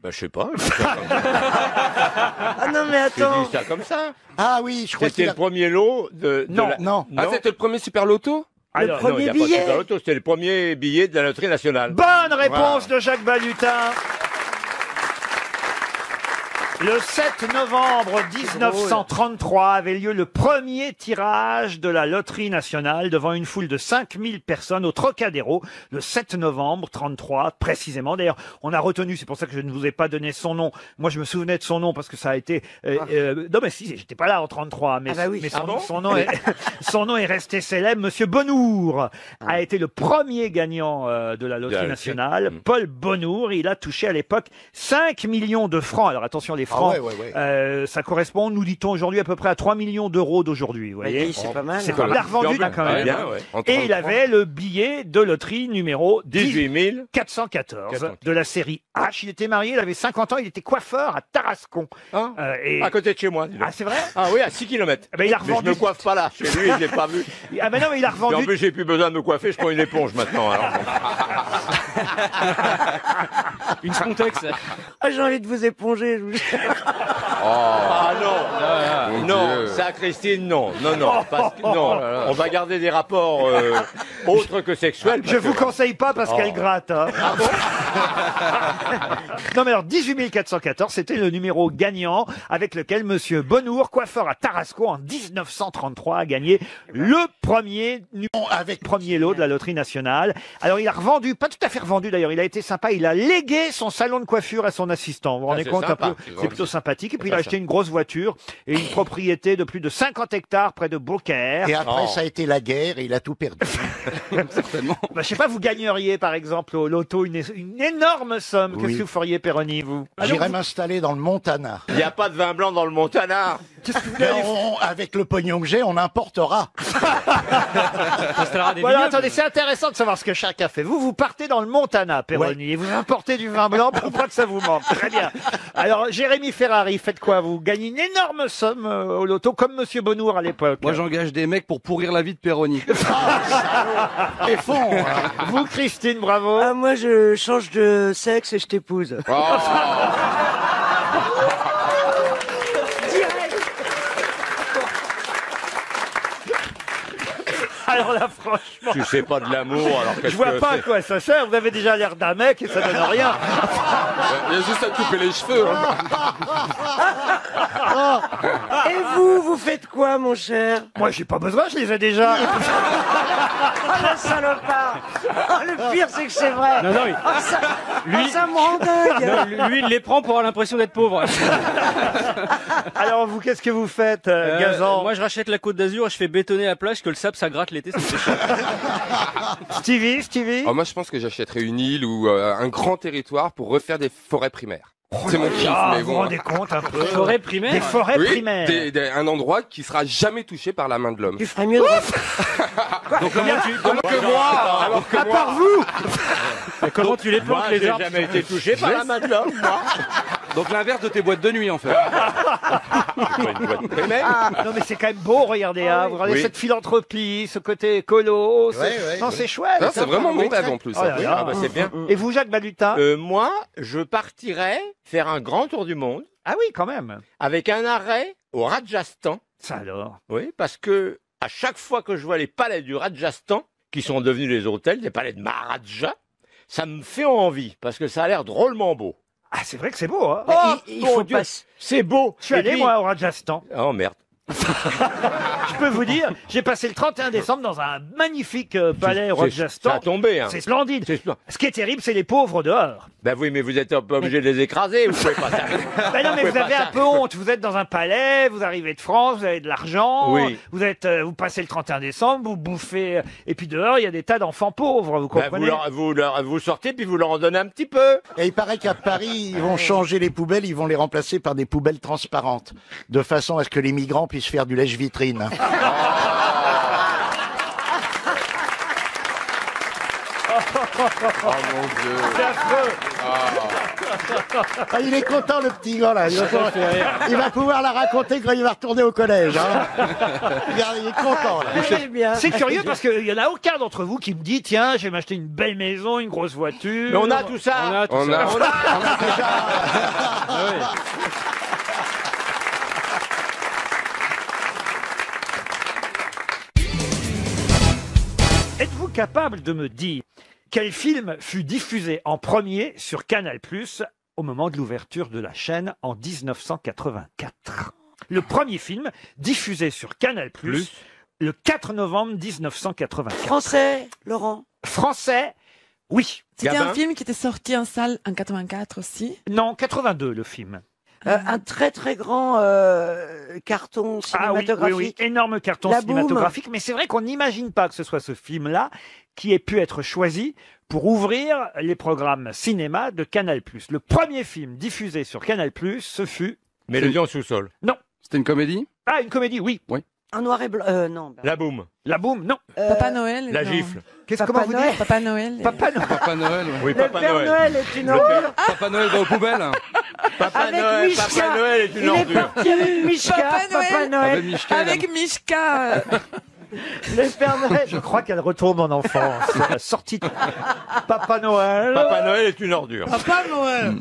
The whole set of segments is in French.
Bah, je sais pas. Ah non, mais J'ai attends. dit ça comme ça. Ah oui, je crois C'était qu'il le premier lot de Non, la... non. Ah, c'était le premier Super Loto? Alors, premier non, il y a billet. pas de Super Loto, c'était le premier billet de la loterie nationale. Bonne réponse de Jacques Balutin. Le 7 novembre 1933 avait lieu le premier tirage de la loterie nationale devant une foule de 5000 personnes au Trocadéro, le 7 novembre 33 précisément. D'ailleurs, on a retenu, c'est pour ça que je ne vous ai pas donné son nom. Moi, je me souvenais de son nom parce que ça a été... non, mais si, j'étais pas là en 33, mais, Ah bah oui. mais Ah bon son nom est, son nom est resté célèbre. Monsieur Bonnour a été le premier gagnant de la loterie loterie. nationale. Paul Bonnour, il a touché à l'époque 5 millions de francs. Alors attention, les francs, Ah ouais, ouais, ouais. ça correspond, nous dit-on aujourd'hui, à peu près à 3 millions d'euros d'aujourd'hui. Vous voyez, Oui, c'est pas mal. c'est hein. pas mal. Il a revendu là, quand même. Bien, ouais. Et il avait le billet de loterie numéro 18 000. 414 de la série H. Il était marié, il avait 50 ans, il était coiffeur à Tarascon. Ah, Et... à côté de chez moi, dis donc. Ah, c'est vrai? Ah oui, à 6 km. Eh ben, il a Mais je revendu. me coiffe pas là. Chez lui, je l'ai pas vu. Ah ben non, mais il a Et en revendu. plus, j'ai plus besoin de me coiffer, je prends une éponge maintenant. Alors. Une Spontex. Ah, j'ai envie de vous éponger. Je vous... Ah non, Mon non, Dieu. ça Christine, non, non, non, parce que, non, on va garder des rapports autres que sexuels. Je vous conseille pas parce qu'elle gratte. Hein. Non mais alors 18 414, c'était le numéro gagnant avec lequel Monsieur Bonnour, coiffeur à Tarascon en 1933, a gagné le premier premier lot de la loterie nationale. Alors il a revendu, pas tout à fait revendu d'ailleurs, il a été sympa, il a légué son salon de coiffure à son assistant. Vous vous rendez c'est compte sympa, un peu, c'est c'est gentil. plutôt sympathique. Et puis il a acheté une grosse voiture et une propriété de plus de 50 hectares près de Beaucaire. Et après, Oh. ça a été la guerre et il a tout perdu. Certainement. Bah, je sais pas, vous gagneriez par exemple au loto une énorme somme. Qu'est-ce Oui. que vous feriez, Péroni, vous? J'irai m'installer dans le Montana. Il n'y a pas de vin blanc dans le Montana. Mais avec le pognon que j'ai, on importera. Installera des Voilà, vignobles. attendez, c'est intéressant de savoir ce que chacun fait. Vous partez dans le Montana, Péroni, et vous importez du vin blanc pour pas que ça vous manque. Très bien. Alors, Jérémy Ferrari, faites quoi? Vous gagnez une énorme somme au loto, comme Monsieur Bonnour à l'époque. Moi, j'engage des mecs pour pourrir la vie de Péroni. Et fond. Vous, Christine, bravo. Ah, moi, je change de sexe et je t'épouse. Alors là, franchement, Tu sais pas de l'amour, alors qu'est-ce je vois que pas à c'est quoi ça sert. Vous avez déjà l'air d'un mec et ça donne rien. Il y a juste à couper les cheveux. Hein. Et vous faites quoi, mon cher? Moi, j'ai pas besoin, je les ai déjà. Ah, la salopard! Ah, le pire, c'est que c'est vrai! Non, non, Ah, ça, Lui- ça me rend dingue! non, lui, il les prend pour avoir l'impression d'être pauvre. Alors, vous, qu'est-ce que vous faites, Gazan? Moi, je rachète la Côte d'Azur et je fais bétonner la plage, que le sable, ça gratte l'été, ça me fait chier. Stevie? Moi, je pense que j'achèterais une île ou un grand territoire pour refaire des forêts primaires. C'est mon kiff, Ah, mais vous vous bon. rendez compte un peu? Forêt primaire. Des forêts Oui, primaires. un endroit qui sera jamais touché par la main de l'homme. Tu ferais mieux de... Donc, comment tu À part vous! comment tu les plantes, Moi, les j'ai arbres? jamais été touché par la main de l'homme, moi. Donc, l'inverse de tes boîtes de nuit, en fait. Une boîte primaire. Non mais c'est quand même beau, regardez, hein. Vous regardez Oui. cette philanthropie, ce côté écolo, non c'est chouette. Ça, c'est vraiment mon rêve en plus. Oh là là. Ah bah c'est bien. Et vous, Jacques Balutin? Moi, je partirais faire un grand tour du monde Ah oui, quand même. avec un arrêt au Rajasthan. Ça alors. Oui, parce que à chaque fois que je vois les palais du Rajasthan, qui sont devenus les hôtels, des palais de Maharaja, ça me fait envie, parce que ça a l'air drôlement beau. Ah c'est vrai que c'est beau, hein. Oh, il mon faut Dieu, pas... c'est beau. Je suis Et allé puis- moi au Rajasthan. Oh merde. Je peux vous dire, j'ai passé le 31 décembre dans un magnifique palais au Ça a Rajasthan. tombé, hein. C'est splendide. C'est splen- Ce qui est terrible, c'est les pauvres dehors. Ben oui, mais vous êtes pas obligé de les écraser, vous pouvez pas ça. Ben non, mais pouvez vous avez pas un ça. peu honte. Vous êtes dans un palais, vous arrivez de France, vous avez de l'argent, Oui. vous passez le 31 décembre, vous bouffez, et puis dehors, il y a des tas d'enfants pauvres, vous Ben, comprenez? vous sortez puis vous leur en donnez un petit peu. Et il paraît qu'à Paris, ils vont changer les poubelles, ils vont les remplacer par des poubelles transparentes, de façon à ce que les migrants puissent faire du lèche-vitrine. Oh mon Dieu. C'est affreux. Ah, il est content, le petit gars, là. Il va pouvoir la raconter quand il va retourner au collège. Hein. Regarde, il est content, là. Très bien. C'est curieux parce qu'il y en a aucun d'entre vous qui me dit, tiens, je vais m'acheter une belle maison, une grosse voiture. Mais on a tout ça. On a tout On ça. a- Êtes-vous capable de me dire quel film fut diffusé en premier sur Canal+ au moment de l'ouverture de la chaîne en 1984? Le premier film diffusé sur Canal+ le 4 novembre 1984. Français, Laurent. Français, oui. C'était Gabin. un film qui était sorti en salle en 84 aussi. Non, 82 le film. Un très très grand carton Ah oui, oui, cinématographique. oui, énorme carton La cinématographique. Mais c'est vrai qu'on n'imagine pas que ce soit ce film-là qui ait pu être choisi pour ouvrir les programmes cinéma de Canal+. Le premier film diffusé sur Canal+, ce fut... Mélodie en sous-sol. Non. C'était une comédie? Ah, une comédie, oui. En noir et blanc. Non. La boum. La boum, non. Papa Noël. La non. gifle. Qu'est-ce Papa comment vous Noël. dites Papa Noël. Papa Noël. Papa Noël, ouais. Oui, Le Papa Père Noël. Noël est une ordure. Papa Noël va aux poubelles. Papa Avec Noël, Mishka. Papa Noël est une Il est ordure. parti avec Mishka, Papa Papa Noël. Noël. Avec Mishka. Avec Mishka. Le Père Noël. Je crois qu'elle retourne en enfance. La sortie de Papa Noël. Papa Noël est une ordure. Papa Noël.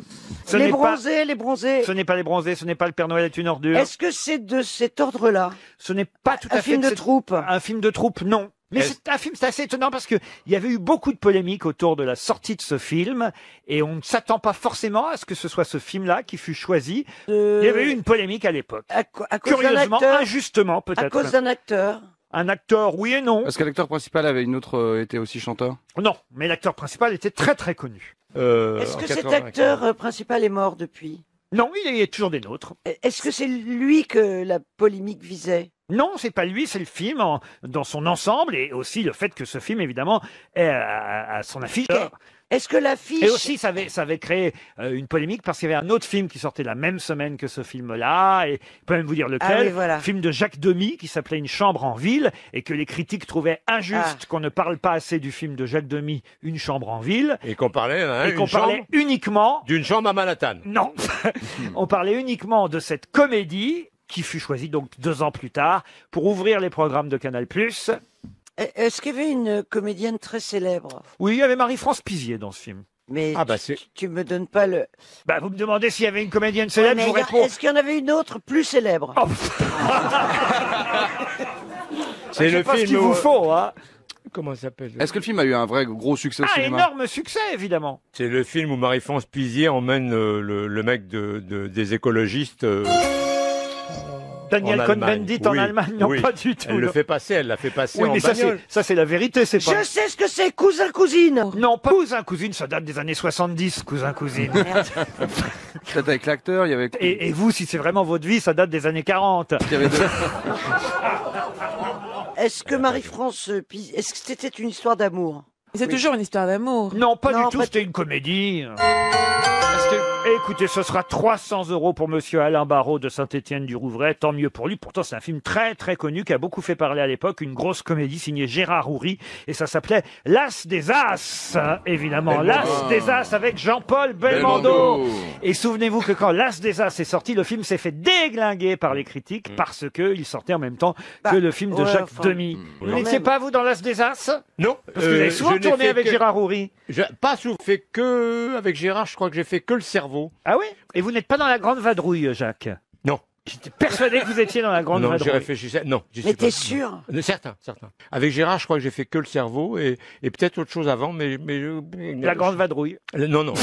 Ce Les n'est pas, bronzés, les bronzés. ce n'est pas les bronzés, ce n'est pas le Père Noël est une ordure. Est-ce que c'est de cet ordre-là? Ce n'est pas tout à Un fait film de cette- troupe. Un film de troupe, non. Mais Est-ce- c'est un film, c'est assez étonnant parce que il y avait eu beaucoup de polémiques autour de la sortie de ce film et on ne s'attend pas forcément à ce que ce soit ce film-là qui fut choisi. Il y avait eu une polémique à l'époque. À cause d'un Curieusement, acteur. injustement À peut-être. cause d'un acteur. Un acteur, oui et non. Parce que l'acteur principal avait une autre, était aussi chanteur. Non, mais l'acteur principal était très très connu. Est-ce En que cet 95. acteur principal est mort depuis? Non, il est toujours des nôtres. Est-ce que c'est lui que la polémique visait? Non, c'est pas lui, c'est le film dans son ensemble et aussi le fait que ce film, évidemment, est à son affiche. Ok. Est-ce que l'affiche... Et aussi, ça avait créé une polémique parce qu'il y avait un autre film qui sortait la même semaine que ce film-là, et je peux même vous dire lequel. Ah oui, voilà. Film de Jacques Demy qui s'appelait Une chambre en ville, et que les critiques trouvaient injuste qu'on ne parle pas assez du film de Jacques Demy, Une chambre en ville, Et qu'on parlait, hein, et qu'on une parlait chambre, uniquement... d'une chambre à Manhattan. Non, on parlait uniquement de cette comédie qui fut choisie donc 2 ans plus tard pour ouvrir les programmes de Canal+. Est-ce qu'il y avait une comédienne très célèbre? Oui, il y avait Marie-France Pizier dans ce film. Mais Ah bah c'est... tu me donnes pas le... Bah, vous me demandez s'il y avait une comédienne célèbre, Mais je vous il y a- réponds. Est-ce qu'il y en avait une autre plus célèbre? Oh, C'est je sais le pas ce qu'il film vous où... faut, hein. Comment ça s'appelle? Est-ce que le film a eu un vrai gros succès au Ah, cinéma? énorme succès, évidemment. C'est le film où Marie-France Pizier emmène le mec des écologistes Daniel en Allemagne. Cohn-Bendit en Oui, Allemagne, non, oui. pas du tout. Elle le non. fait passer, elle l'a fait passer Oui, en mais bagnole. ça, c'est la vérité, c'est pas... Je sais ce que c'est, cousin-cousine. Non, pas cousin-cousine, ça date des années 70, cousin-cousine. Peut-être avec l'acteur, il y avait. Et vous, si c'est vraiment votre vie, ça date des années 40. Il y avait deux- Est-ce que Marie-France... Est-ce que c'était une histoire d'amour? C'est toujours une histoire d'amour. Non, pas Non, du tout, pas- c'était une comédie. Écoutez, ce sera 300 € pour monsieur Alain Barraud de Saint-Étienne-du-Rouvray. Tant mieux pour lui. Pourtant, c'est un film très, très connu qui a beaucoup fait parler à l'époque. Une grosse comédie signée Gérard Houry. Et ça s'appelait L'As des As. Évidemment, L'As des As avec Jean-Paul Belmondo. Et souvenez-vous que quand L'As des As est sorti, le film s'est fait déglinguer par les critiques parce que il sortait en même temps que le film de ouais, Jacques enfin, Demy. Vous quand n'étiez même. pas, vous, dans L'As des As? Non. Parce que vous avez souvent je n'ai tourné fait avec que- Gérard Houry. Pas souvent fait que avec Gérard, je crois que j'ai fait que le cerveau. Ah oui? Et vous n'êtes pas dans la Grande Vadrouille, Jacques? Non. J'étais persuadé que vous étiez dans la Grande Non, j'y Vadrouille. réfléchissais. Non, j'y Mais suis t'es pas. sûr? Certain. Avec Gérard, je crois que j'ai fait que le cerveau et peut-être autre chose avant, mais La Grande Vadrouille. Non, non,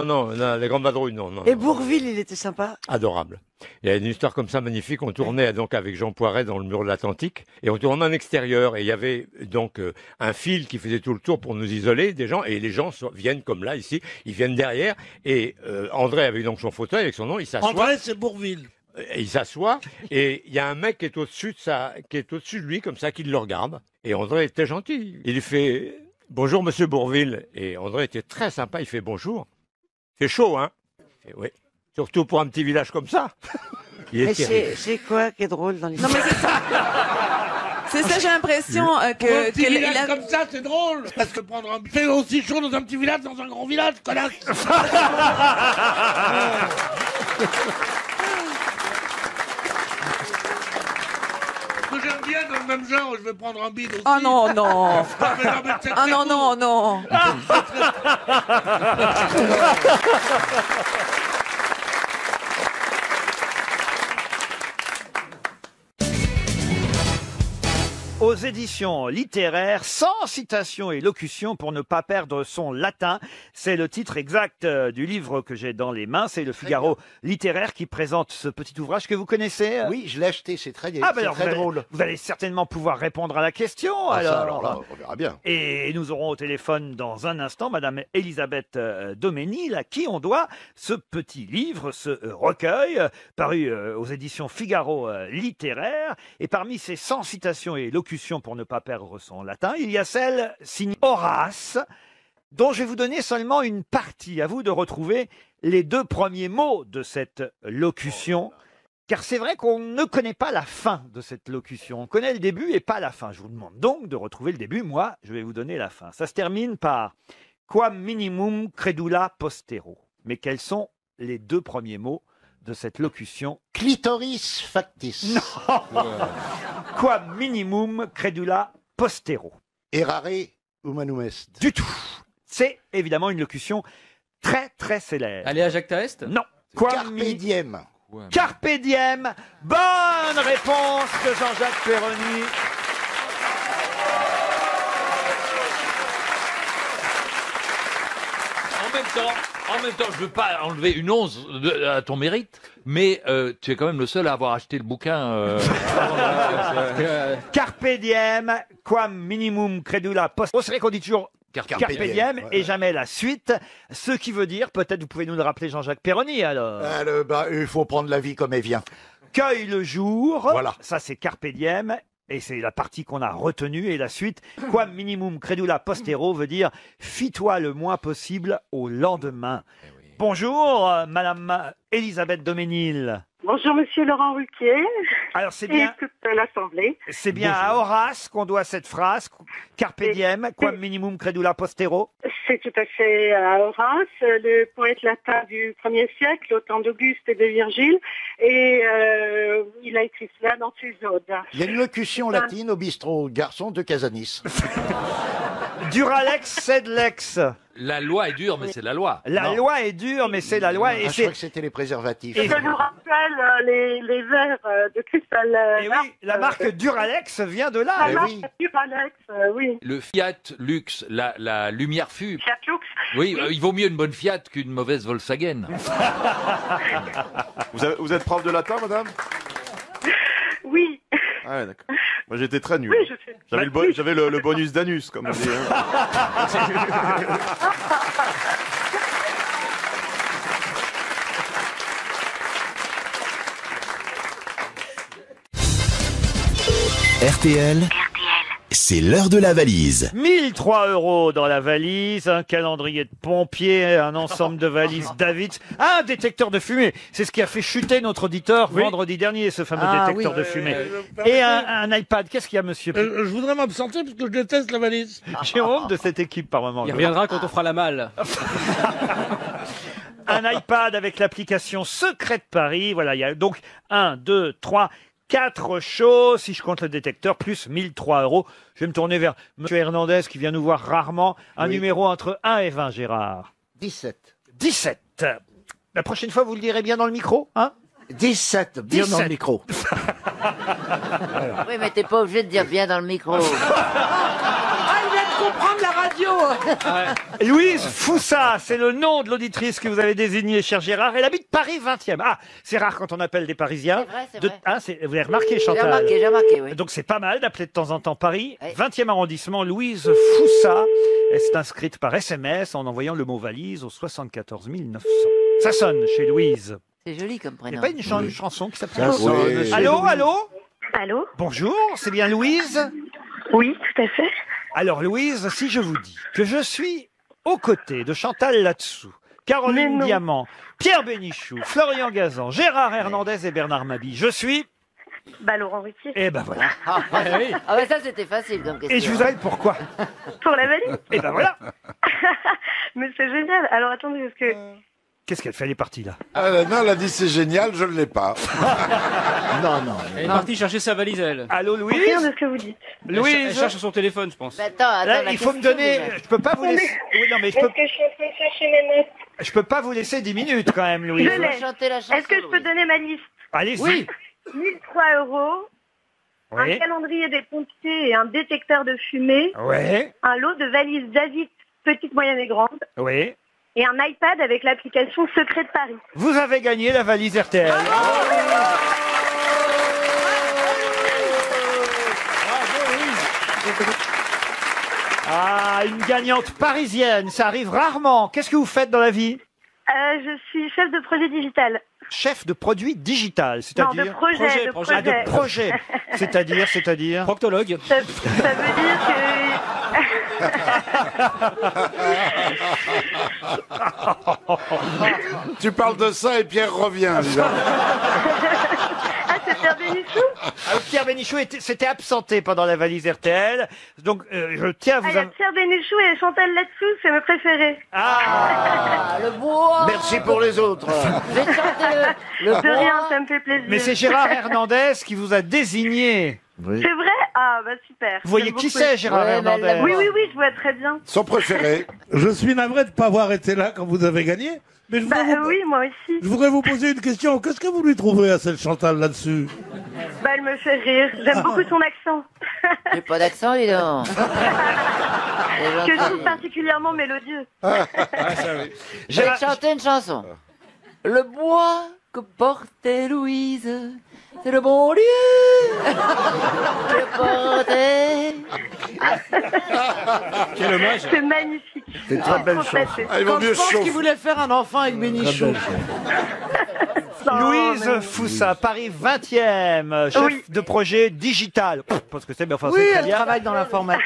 non, la Grande Vadrouille, non. Et Bourvil, il était sympa? Adorable. Il y a une histoire comme ça magnifique. On tournait donc avec Jean Poiret dans le mur de l'Atlantique et on tournait en extérieur et il y avait donc un fil qui faisait tout le tour pour nous isoler des gens et les gens viennent comme là ici, ils viennent derrière et André avait donc son fauteuil avec son nom, il s'assoit. André, c'est Bourvil. Et il s'assoit et il y a un mec qui est au-dessus de lui comme ça qui le regarde et André était gentil. Il lui fait bonjour monsieur Bourvil et André était très sympa, il fait bonjour. C'est chaud hein. Et oui. Surtout pour un petit village comme ça. Il est Mais terrible. c'est quoi qui est drôle dans Non, l'histoire? mais c'est ça. C'est ça, j'ai l'impression Pour un que petit village comme ça, c'est drôle. Parce que prendre un... C'est aussi chaud dans un petit village, dans un grand village, connasse. que j'aime bien dans le même genre, je vais prendre un bide aussi. Oh non, non. Mais c'est Ah très non, beau. non, non. Aux éditions littéraires, sans citation et locution pour ne pas perdre son latin. C'est le titre exact du livre que j'ai dans les mains. C'est le Figaro littéraire qui présente ce petit ouvrage que vous connaissez. Oui, je l'ai acheté, c'est très, Ah, ben c'est alors, très drôle. vous allez certainement pouvoir répondre à la question. Ah, ça, alors. alors là, on verra bien. Et nous aurons au téléphone dans un instant Madame Elisabeth Doménil, à qui on doit ce petit livre, ce recueil, paru aux éditions Figaro littéraire. Et parmi ces 100 citations et locutions pour ne pas perdre son latin, il y a celle signée Horace, dont je vais vous donner seulement une partie. À vous de retrouver les 2 premiers mots de cette locution. Car c'est vrai qu'on ne connaît pas la fin de cette locution. On connaît le début et pas la fin. Je vous demande donc de retrouver le début. Moi, je vais vous donner la fin. Ça se termine par « Quam minimum credula postero ». Mais quels sont les 2 premiers mots de cette locution? Clitoris factis. Non. Quam minimum credula postero. Errare humanum est. Du tout. C'est évidemment une locution très très célèbre. Allez à Jacques Taest? Non. Carpe diem. Carpe diem. Bonne réponse de Jean-Jacques Perroni. En même temps, je veux pas enlever une once à ton mérite, mais tu es quand même le seul à avoir acheté le bouquin. Carpe diem, quam minimum credula post. C'est vrai qu'on dit toujours Carpe diem et jamais la suite. Ce qui veut dire, peut-être vous pouvez nous le rappeler, Jean-Jacques Perroni, alors. Il faut prendre la vie comme elle vient. Cueille le jour. Voilà. Ça, c'est Carpe diem. Et c'est la partie qu'on a retenue. Et la suite, quam minimum credula postero veut dire fie-toi le moins possible au lendemain. Bonjour, Madame Elisabeth Doménil. Bonjour, Monsieur Laurent Ruquier. Alors, c'est Et bien, toute l'Assemblée. c'est bien à Horace qu'on doit cette phrase. Carpe diem, quam minimum credula postero. C'est tout à fait à Horace, le poète latin du 1er siècle, au temps d'Auguste et de Virgile. Et il a écrit cela dans ses odes. Il y a une locution latine au bistrot garçon de Casanis. Duralex sed lex. La loi est dure, mais c'est la loi. La loi est dure, mais c'est la loi. Et je c'est crois que c'était les préservatifs. Ça nous rappelle les verres de cristal. Et oui, la marque Duralex vient de là. La marque Duralex, oui. Le Fiat Lux, la lumière fut. Fiat Lux. Oui, il vaut mieux une bonne Fiat qu'une mauvaise Volkswagen. Vous êtes prof de latin, madame? Oui. Ah ouais, d'accord. Moi, j'étais très nul. Oui, je sais. J'avais le bonus d'anus, comme on dit. RTL, c'est l'heure de la valise. 1003 € dans la valise, un calendrier de pompiers, un ensemble de valises David, un détecteur de fumée. C'est ce qui a fait chuter notre auditeur vendredi dernier, ce fameux détecteur de fumée. Et un iPad. Qu'est-ce qu'il y a, monsieur? Je voudrais m'absenter parce que je déteste la valise. J'ai honte de cette équipe par moment. Il reviendra quand on fera la malle. Un iPad avec l'application Secret de Paris. Voilà, il y a donc 1, 2, 3, 4 choses, si je compte le détecteur, plus 1003 €. Je vais me tourner vers monsieur Hernandez qui vient nous voir rarement. Un numéro entre 1 et 20, Gérard. 17. 17. La prochaine fois, vous le direz bien dans le micro, hein? 17, bien dans le 17. micro. Oui, mais t'es pas obligé de dire bien dans le micro. Ah, il vient de comprendre la radio. Louise Foussa, c'est le nom de l'auditrice que vous avez désignée, cher Gérard. Elle habite Paris 20e. Ah, c'est rare quand on appelle des Parisiens. C'est vrai. Ah, vous avez remarqué, Chantal? J'ai remarqué, oui. Donc c'est pas mal d'appeler de temps en temps Paris. Oui. 20e arrondissement, Louise Foussa. Elle s'est inscrite par SMS en envoyant le mot valise au 74 900. Ça sonne chez Louise. C'est joli comme Il n'y prénom. a pas une chanson qui s'appelle... Ça sonne chez Allô, Louise. allô? Allô? Bonjour, c'est bien Louise? Oui, tout à fait. Alors Louise, si je vous dis que je suis aux côtés de Chantal Latsou, Caroline Diamant, Pierre Bénichou, Florian Gazan, Gérard Hernandez et Bernard Mabille, je suis... Bah, Laurent Ruquier. Eh ben voilà. Ah, bah ça, c'était facile comme question. Et je vous appelle pourquoi? Pour la valise? Eh ben voilà. Mais c'est génial. Alors, attendez, parce que Qu'est-ce qu'elle fait? Elle est partie là. Non, elle a dit c'est génial, je ne l'ai pas. Non, non. Elle est partie chercher sa valise, elle. Allô, Rien Louise? de ce que vous dites. Elle Louise? cherche son téléphone, je pense. Mais attends, Là, la il faut me question, donner. déjà. Je peux pas vous laisser. Oui, non, mais je peux. Est-ce que je suis en train de chercher mes notes? Je peux pas vous laisser 10 minutes quand même, Louise. Je l'ai. Chanter la chanson, Est-ce que je peux Louise. donner ma liste? Allez-y. Oui. 1003 €, Oui. un calendrier des pompiers et un détecteur de fumée, Oui. un lot de valises David, petite, moyenne et grande, Oui. et un iPad avec l'application Secret de Paris. Vous avez gagné la valise RTL. Ah, une gagnante parisienne, ça arrive rarement. Qu'est-ce que vous faites dans la vie? Je suis chef de projet digital. Chef de produit digital, Non, c'est-à-dire de projet, de projet. Ah, de projet. C'est-à-dire Proctologue. Ça veut dire Tu parles de ça et Pierre revient. dis donc. Ah, c'est Pierre Bénichou? Ah, Pierre Bénichou s'était absenté pendant la valise RTL. Donc, je tiens à vous... Ah, il y a Pierre Bénichou et Chantal là-dessous, c'est mes préférés. Ah, le bois. Merci pour les autres. Je vais chanter le De bois. rien, ça me fait plaisir. Mais c'est Gérard Hernandez qui vous a désigné. Oui. C'est vrai? Ah, bah super. Vous voyez J'aime qui beaucoup. c'est, Gérard Ouais, mais elle Hernandez? l'a- Oui, oui, oui, je vois très bien. Son préféré. Je suis navré de ne pas avoir été là quand vous avez gagné, mais je Bah voudrais, vous, oui, moi aussi. je voudrais vous poser une question. Qu'est-ce que vous lui trouvez à cette Chantal là-dessus? Bah, elle me fait rire. J'aime beaucoup son accent. J'ai pas d'accent, dis donc. C'est Que je gentil. trouve particulièrement mélodieux. Je vais te chanter une chanson. Le bois que portait Louise, c'est le bon Dieu qui le portait. Quel hommage. C'est magnifique. C'est une très belle Trop chanson. placé. Ah, il vaut mieux chauffer. voulait faire un enfant avec Très Bénichou. belle chanson. Louise mais- Foussa, Paris 20e, chef Oui. de projet digital. Parce que c'est bien, enfin, Oui, c'est très elle bien. travaille dans l'informatique.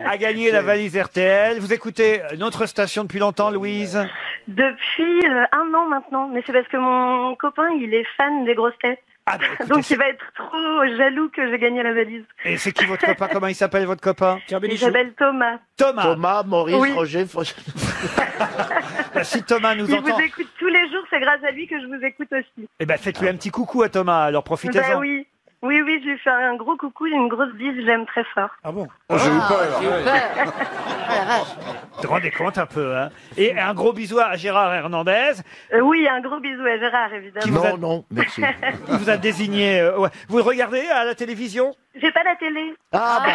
A gagné la valise RTL. Vous écoutez notre station depuis longtemps, Louise? Depuis 1 an maintenant. Mais c'est parce que mon copain, il est fan des grosses têtes. Ah, bah, écoutez, Donc c'est- il va être trop jaloux que j'ai gagné la valise. Et c'est qui votre copain? Comment il s'appelle, votre copain? Pierre Il Bénichou. s'appelle Thomas. Thomas. Thomas, Maurice, Oui. Roger. Bah, si Thomas nous Il entend, vous écoute tous les jours, c'est grâce à lui que je vous écoute aussi. eh ben, faites-lui un petit coucou à Thomas, alors profitez-en. Bah oui. Oui, oui, je lui fais un gros coucou et une grosse bise, je l'aime très fort. Ah bon? Oh, j'ai eu peur. J'ai eu peur. Ah la vache. Vous vous rendez compte un peu, hein? Et un gros bisou à Gérard Hernandez, Oui, un gros bisou à Gérard, évidemment. vous a- Non, non, merci. qui vous a désigné. Ouais. Vous le regardez à la télévision? J'ai pas la télé. Ah, bah.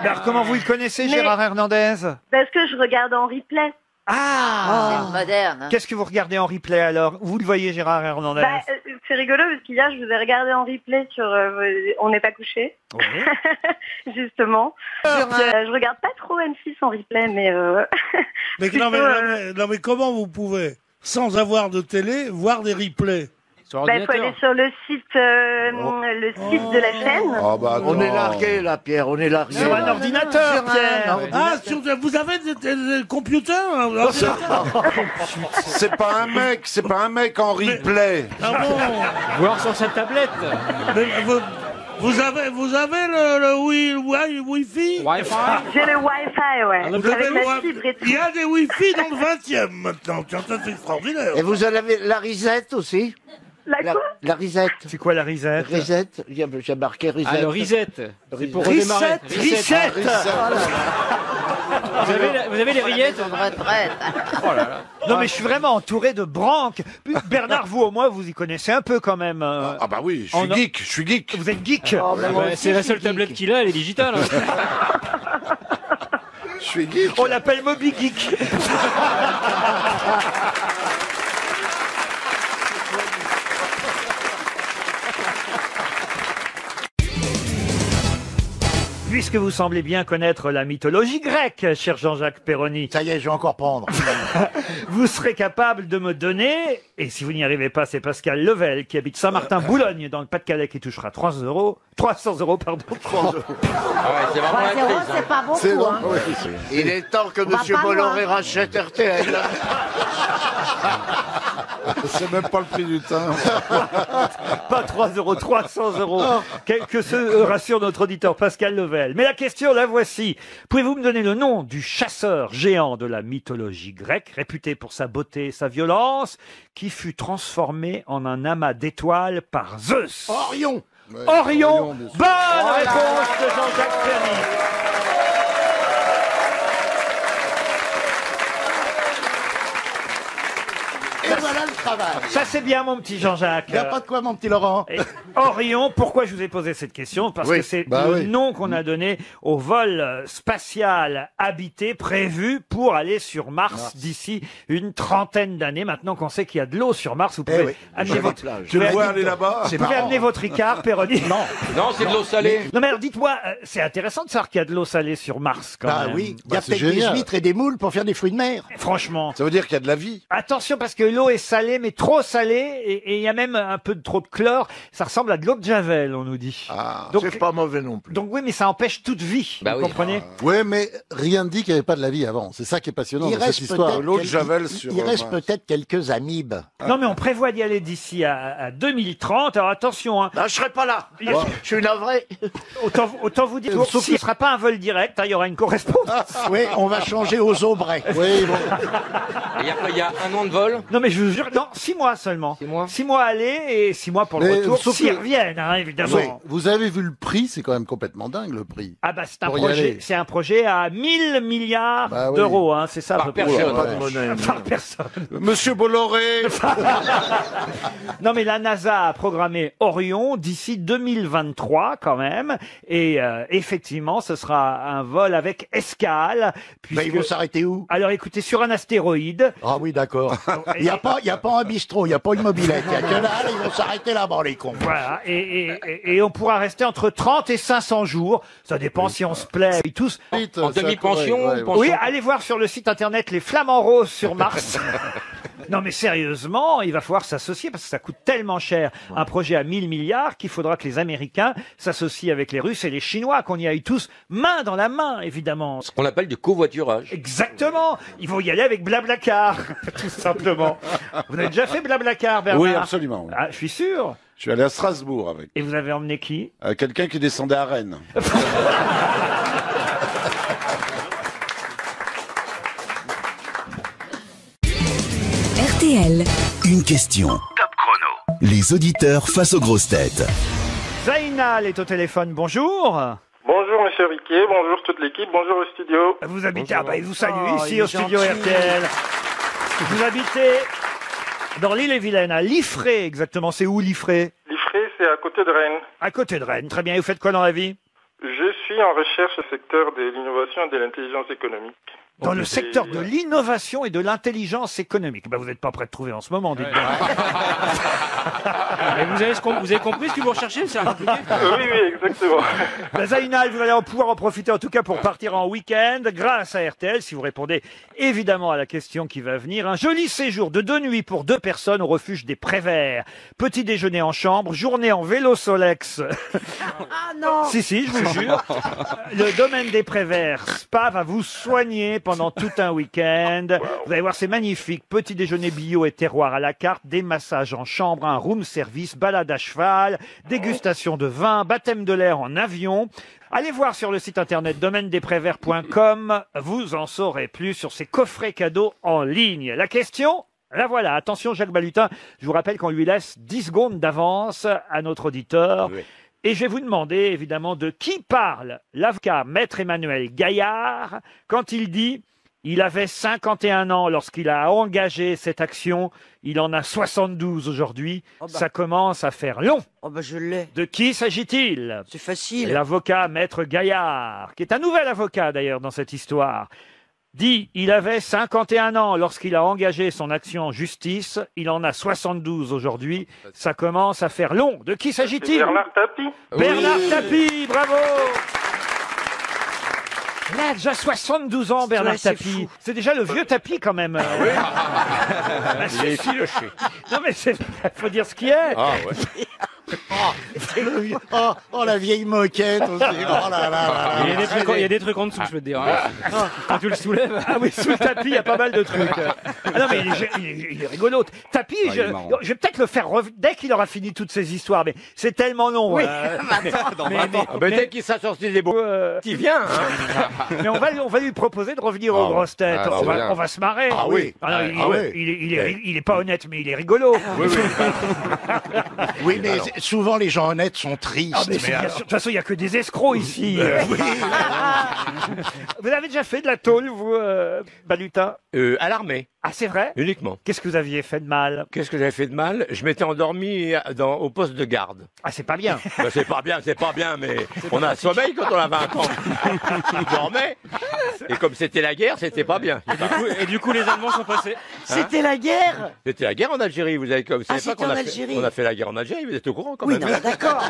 Mais alors, comment vous le connaissez, Mais- Gérard Hernandez? Parce que je regarde en replay. Ah, C'est moderne. Hein. Qu'est-ce que vous regardez en replay alors? Vous le voyez, Gérard Hernandez? Bah, c'est rigolo parce qu'hier, je vous ai regardé en replay sur On n'est pas couché, Oui. justement. Je regarde pas trop M6 en replay, mais... Mais, plutôt, non, mais comment vous pouvez, sans avoir de télé, voir des replays? Sur bah, faut aller sur le site de la chaîne. Ah bah On est attends. largué là, Pierre, on est largué. Sur un ordinateur, Sur un Pierre. Ah, vous avez des computers hein, ordinateurs C'est pas un mec en replay. Ah bon? Voir sur sa tablette. Mais vous avez le Wi-Fi? Wi-Fi. J'ai le Wi-Fi, ouais. Vous avez Avec le la Wi- fibre et tout. Il y a des Wi-Fi dans le 20e maintenant. Tiens, ça c'est extraordinaire. Et vous avez la risette aussi? La quoi? La risette. C'est quoi la risette? Risette, j'ai marqué risette. Ah, le reset. C'est pour Reset. redémarrer. Reset. Vous avez les rillettes? Maison de retraite. Oh là là. Non, mais je suis vraiment entouré de branques. Bernard, vous au moins, vous y connaissez un peu quand même. Ah bah oui, On a- je suis geek. Vous êtes geek. Oh, mais moi Bah, aussi, c'est la je seule suis tablette geek. qu'il a, elle est digitale. Hein. Je suis geek. On l'appelle Moby Geek. Puisque vous semblez bien connaître la mythologie grecque, cher Jean-Jacques Perroni, Ça y est, je vais encore prendre. vous serez capable de me donner, et si vous n'y arrivez pas, c'est Pascal Level qui habite Saint-Martin-Boulogne dans le Pas-de-Calais qui touchera 300 euros, pardon. 3 euros. C'est pas beaucoup. C'est long. Hein. Oui. Il est temps que va Monsieur pas Bolloré loin. rachète RTL. C'est même pas le prix du teint. Pas 3 euros, 300 euros. Que se rassure notre auditeur Pascal Level. Mais la question, la voici. Pouvez-vous me donner le nom du chasseur géant de la mythologie grecque, réputé pour sa beauté et sa violence, qui fut transformé en un amas d'étoiles par Zeus? Orion. Orion. bien sûr. Bonne réponse de Jean-Jacques Ferry. Et voilà le travail. Ça c'est bien mon petit Jean-Jacques. Il n'y a pas de quoi, mon petit Laurent. Et Orion, pourquoi je vous ai posé cette question? Parce Oui, que c'est bah le oui. nom qu'on a donné au vol spatial habité prévu pour aller sur Mars d'ici une trentaine d'années. Maintenant qu'on sait qu'il y a de l'eau sur Mars, vous pouvez oui. amener votre... Tu le vois aller là-bas? Vous pouvez amener votre Ricard, Péroni. Non. Non, c'est de l'eau salée. Non mais alors dites-moi, c'est intéressant de savoir qu'il y a de l'eau salée sur Mars quand Bah même. oui, il y Bah, a c'est peut-être des génial. huîtres et des moules pour faire des fruits de mer. Franchement. Ça veut dire qu'il y a de la vie. Attention parce que l'eau est salée, mais trop salée, et il y a même un peu de trop de chlore. Ça ressemble à de l'eau de Javel, on nous dit. Ah, Donc- c'est pas mauvais non plus. Donc oui, mais ça empêche toute vie, Bah vous oui. comprenez? Ouais, mais rien ne dit qu'il n'y avait pas de la vie avant. C'est ça qui est passionnant Il dans cette reste histoire. peut-être L'eau de quel- Javel il- sur il reste Mars. peut-être quelques amibes. Non, mais on prévoit d'y aller d'ici à 2030. Alors attention, hein. Je serai pas là. Il- Je suis navré. Autant vous dire, Sauf s'il ne sera pas un vol direct, hein, il y aura une correspondance. Oui, on va changer aux Aubrais. Oui, bon. Il y a un an de vol. Non, mais je vous jure, non, 6 mois seulement. 6 mois. 6 mois aller et 6 mois pour le Mais retour, sauf s'ils que- reviennent, hein, évidemment. Oui, vous avez vu le prix, c'est quand même complètement dingue le prix. Ah bah c'est un Pour y projet, aller. c'est un projet à 1000 milliards Bah oui. d'euros, hein, c'est ça à Par peu près. personne. Pas de monnaie. Par personne. Monsieur Bolloré. Non mais la NASA a programmé Orion d'ici 2023 quand même, et effectivement ce sera un vol avec escale. Bah, ils vont s'arrêter où? Alors écoutez, sur un astéroïde. Ah oui, d'accord. Il n'y a pas un bistrot, il n'y a pas une mobilette. Il y a que là, ils vont s'arrêter là-bas, les cons. Voilà, et on pourra rester entre 30 et 500 jours. Ça dépend si on se plaît. Et tous. Vite, En ça demi-pension pourrait, ou pension? Oui, allez voir sur le site internet les Flamants Roses sur Mars. Non mais sérieusement, il va falloir s'associer parce que ça coûte tellement cher un projet à 1000 milliards qu'il faudra que les Américains s'associent avec les Russes et les Chinois, qu'on y aille tous main dans la main, évidemment. Ce qu'on appelle du covoiturage. Exactement. Ils vont y aller avec Blablacar, tout simplement. Vous avez déjà fait Blablacar, Bernard? Oui, absolument. oui. Ah, je suis sûr. Je suis allé à Strasbourg avec Et vous avez emmené qui? quelqu'un qui descendait à Rennes. RTL. Une question. Top chrono. Les auditeurs face aux grosses têtes. Zainal est au téléphone. Bonjour. Bonjour Monsieur Riquet, bonjour toute l'équipe, bonjour au studio. Vous habitez, ah bah il vous salue Oh, il ici est au studio gentil. RTL. Vous habitez dans l'île-et-Vilaine, à Liffré exactement. C'est où Liffré? Liffré, c'est à côté de Rennes. À côté de Rennes. Très bien. Et vous faites quoi dans la vie? Je suis en recherche au secteur de l'innovation et de l'intelligence économique. Dans le secteur de l'innovation et de l'intelligence économique. Ben, vous n'êtes pas prêt de trouver en ce moment, dites donc. Et vous avez compris ce que vous recherchez? C'est compliqué. Oui, exactement. Ben, Zainal, vous allez pouvoir en profiter en tout cas pour partir en week-end grâce à RTL, si vous répondez évidemment à la question qui va venir. Un joli séjour de 2 nuits pour 2 personnes au refuge des Préverts. Petit déjeuner en chambre, journée en vélo Solex. Ah non. Si, je vous jure. Le domaine des Préverts Spa va vous soigner pendant tout un week-end. Vous allez voir, c'est magnifique. Petit déjeuner bio et terroir à la carte, des massages en chambre, un room service, balade à cheval, dégustation de vin, baptême de l'air en avion. Allez voir sur le site internet domaine-des-préverts.com. Vous en saurez plus sur ces coffrets cadeaux en ligne. La question? Là voilà, attention Jacques Balutin, je vous rappelle qu'on lui laisse 10 secondes d'avance à notre auditeur. Oui. Et je vais vous demander évidemment de qui parle l'avocat Maître Emmanuel Gaillard quand il dit « Il avait 51 ans lorsqu'il a engagé cette action, il en a 72 aujourd'hui, ça commence à faire long. » Oh bah je l'ai. De qui s'agit-il? C'est facile. L'avocat Maître Gaillard, qui est un nouvel avocat d'ailleurs dans cette histoire, dit il avait 51 ans lorsqu'il a engagé son action en justice, il en a 72 aujourd'hui, ça commence à faire long. De qui s'agit-il? Bernard Tapie. Bernard Tapie, bravo! Il a déjà 72 ans, Bernard Ouais, c'est Tapie. fou. C'est déjà le vieux Tapie, quand même. Il est effiloché. Non, mais il faut dire ce qui est. Ah ouais. Oh, la vieille moquette aussi. Oh là là là. Il y a des trucs en dessous, je peux te dire. hein. Quand tu le soulèves. Ah oui, sous le tapis, il y a pas mal de trucs. Ah non, mais il est rigolo. Tapis, Ah, il est marrant. je vais peut-être le faire dès qu'il aura fini toutes ces histoires, mais c'est tellement long. Oui. Dès qu'il s'est sorti des beaux, il vient. Hein. Mais on va lui proposer de revenir aux Ah, grosses têtes. ah, c'est bien. On va se marrer. Ah oui. Ah non, Ah oui. il est pas honnête, mais il est rigolo. Oui, mais souvent les gens honnêtes sont tristes. Ah, mais c'est bien sûr. De toute façon, il n'y a que des escrocs ici. Vous avez déjà fait de la tôle, vous, Balutin? À l'armée, Ah, c'est vrai? uniquement. Qu'est-ce que vous aviez fait de mal? Qu'est-ce que j'avais fait de mal? Je m'étais endormi au poste de garde. Ah, c'est pas bien. Ben, c'est pas bien, mais on a un sommeil quand on a 20 ans. Je dormais. Et comme c'était la guerre, c'était pas bien. Et du coup, les Allemands sont passés. C'était la guerre. C'était la guerre en Algérie. Vous savez pas c'était qu'on en a fait, Algérie. on a fait la guerre en Algérie. Vous êtes au courant quand Oui, même. non, d'accord.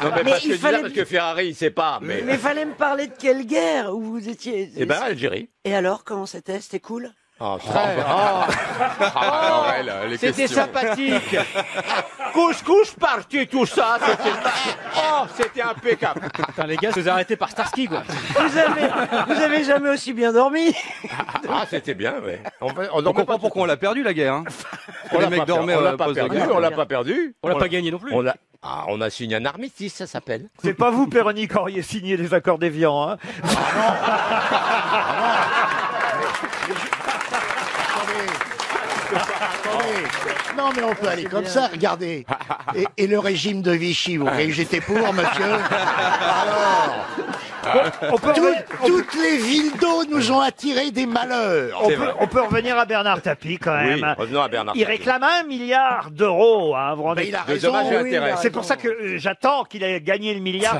Non, mais Mais parce, il que, je dis ça fallait- parce que Ferrari, il sait pas. Mais, Mais fallait me parler de quelle guerre où vous étiez. eh ben, Algérie. Et alors, comment c'était? C'était cool? Oh, très. Oh. Ah, Aurel, les C'était questions. sympathique. Couscous parti, tout ça. C'était impeccable. Putain, les gars, se faisaient arrêter par Starsky, quoi. Vous avez jamais aussi bien dormi? Ah, c'était bien, ouais. On On comprend pourquoi on l'a perdu, la guerre. Hein. Les mecs dormaient on à l'a la pas pause de perdu. guerre. On l'a pas perdu. On l'a pas gagné non plus. On a signé un armistice, ça s'appelle. C'est pas vous, Péronique, qui auriez signé les accords d'Évian, hein? Attendez. Non, mais on peut aller comme ça, regardez. Et le régime de Vichy, vous voyez que j'étais pour, monsieur? Alors, toutes les villes d'eau nous ont attiré des malheurs. On peut revenir à Bernard Tapie, quand Oui, même. revenons à Bernard Il Tapie. réclame 1 milliard d'euros, hein, vous vous rendez Mais il a De raison. dommages et oui, intérêts. il a C'est pour raison. ça que j'attends qu'il ait gagné le milliard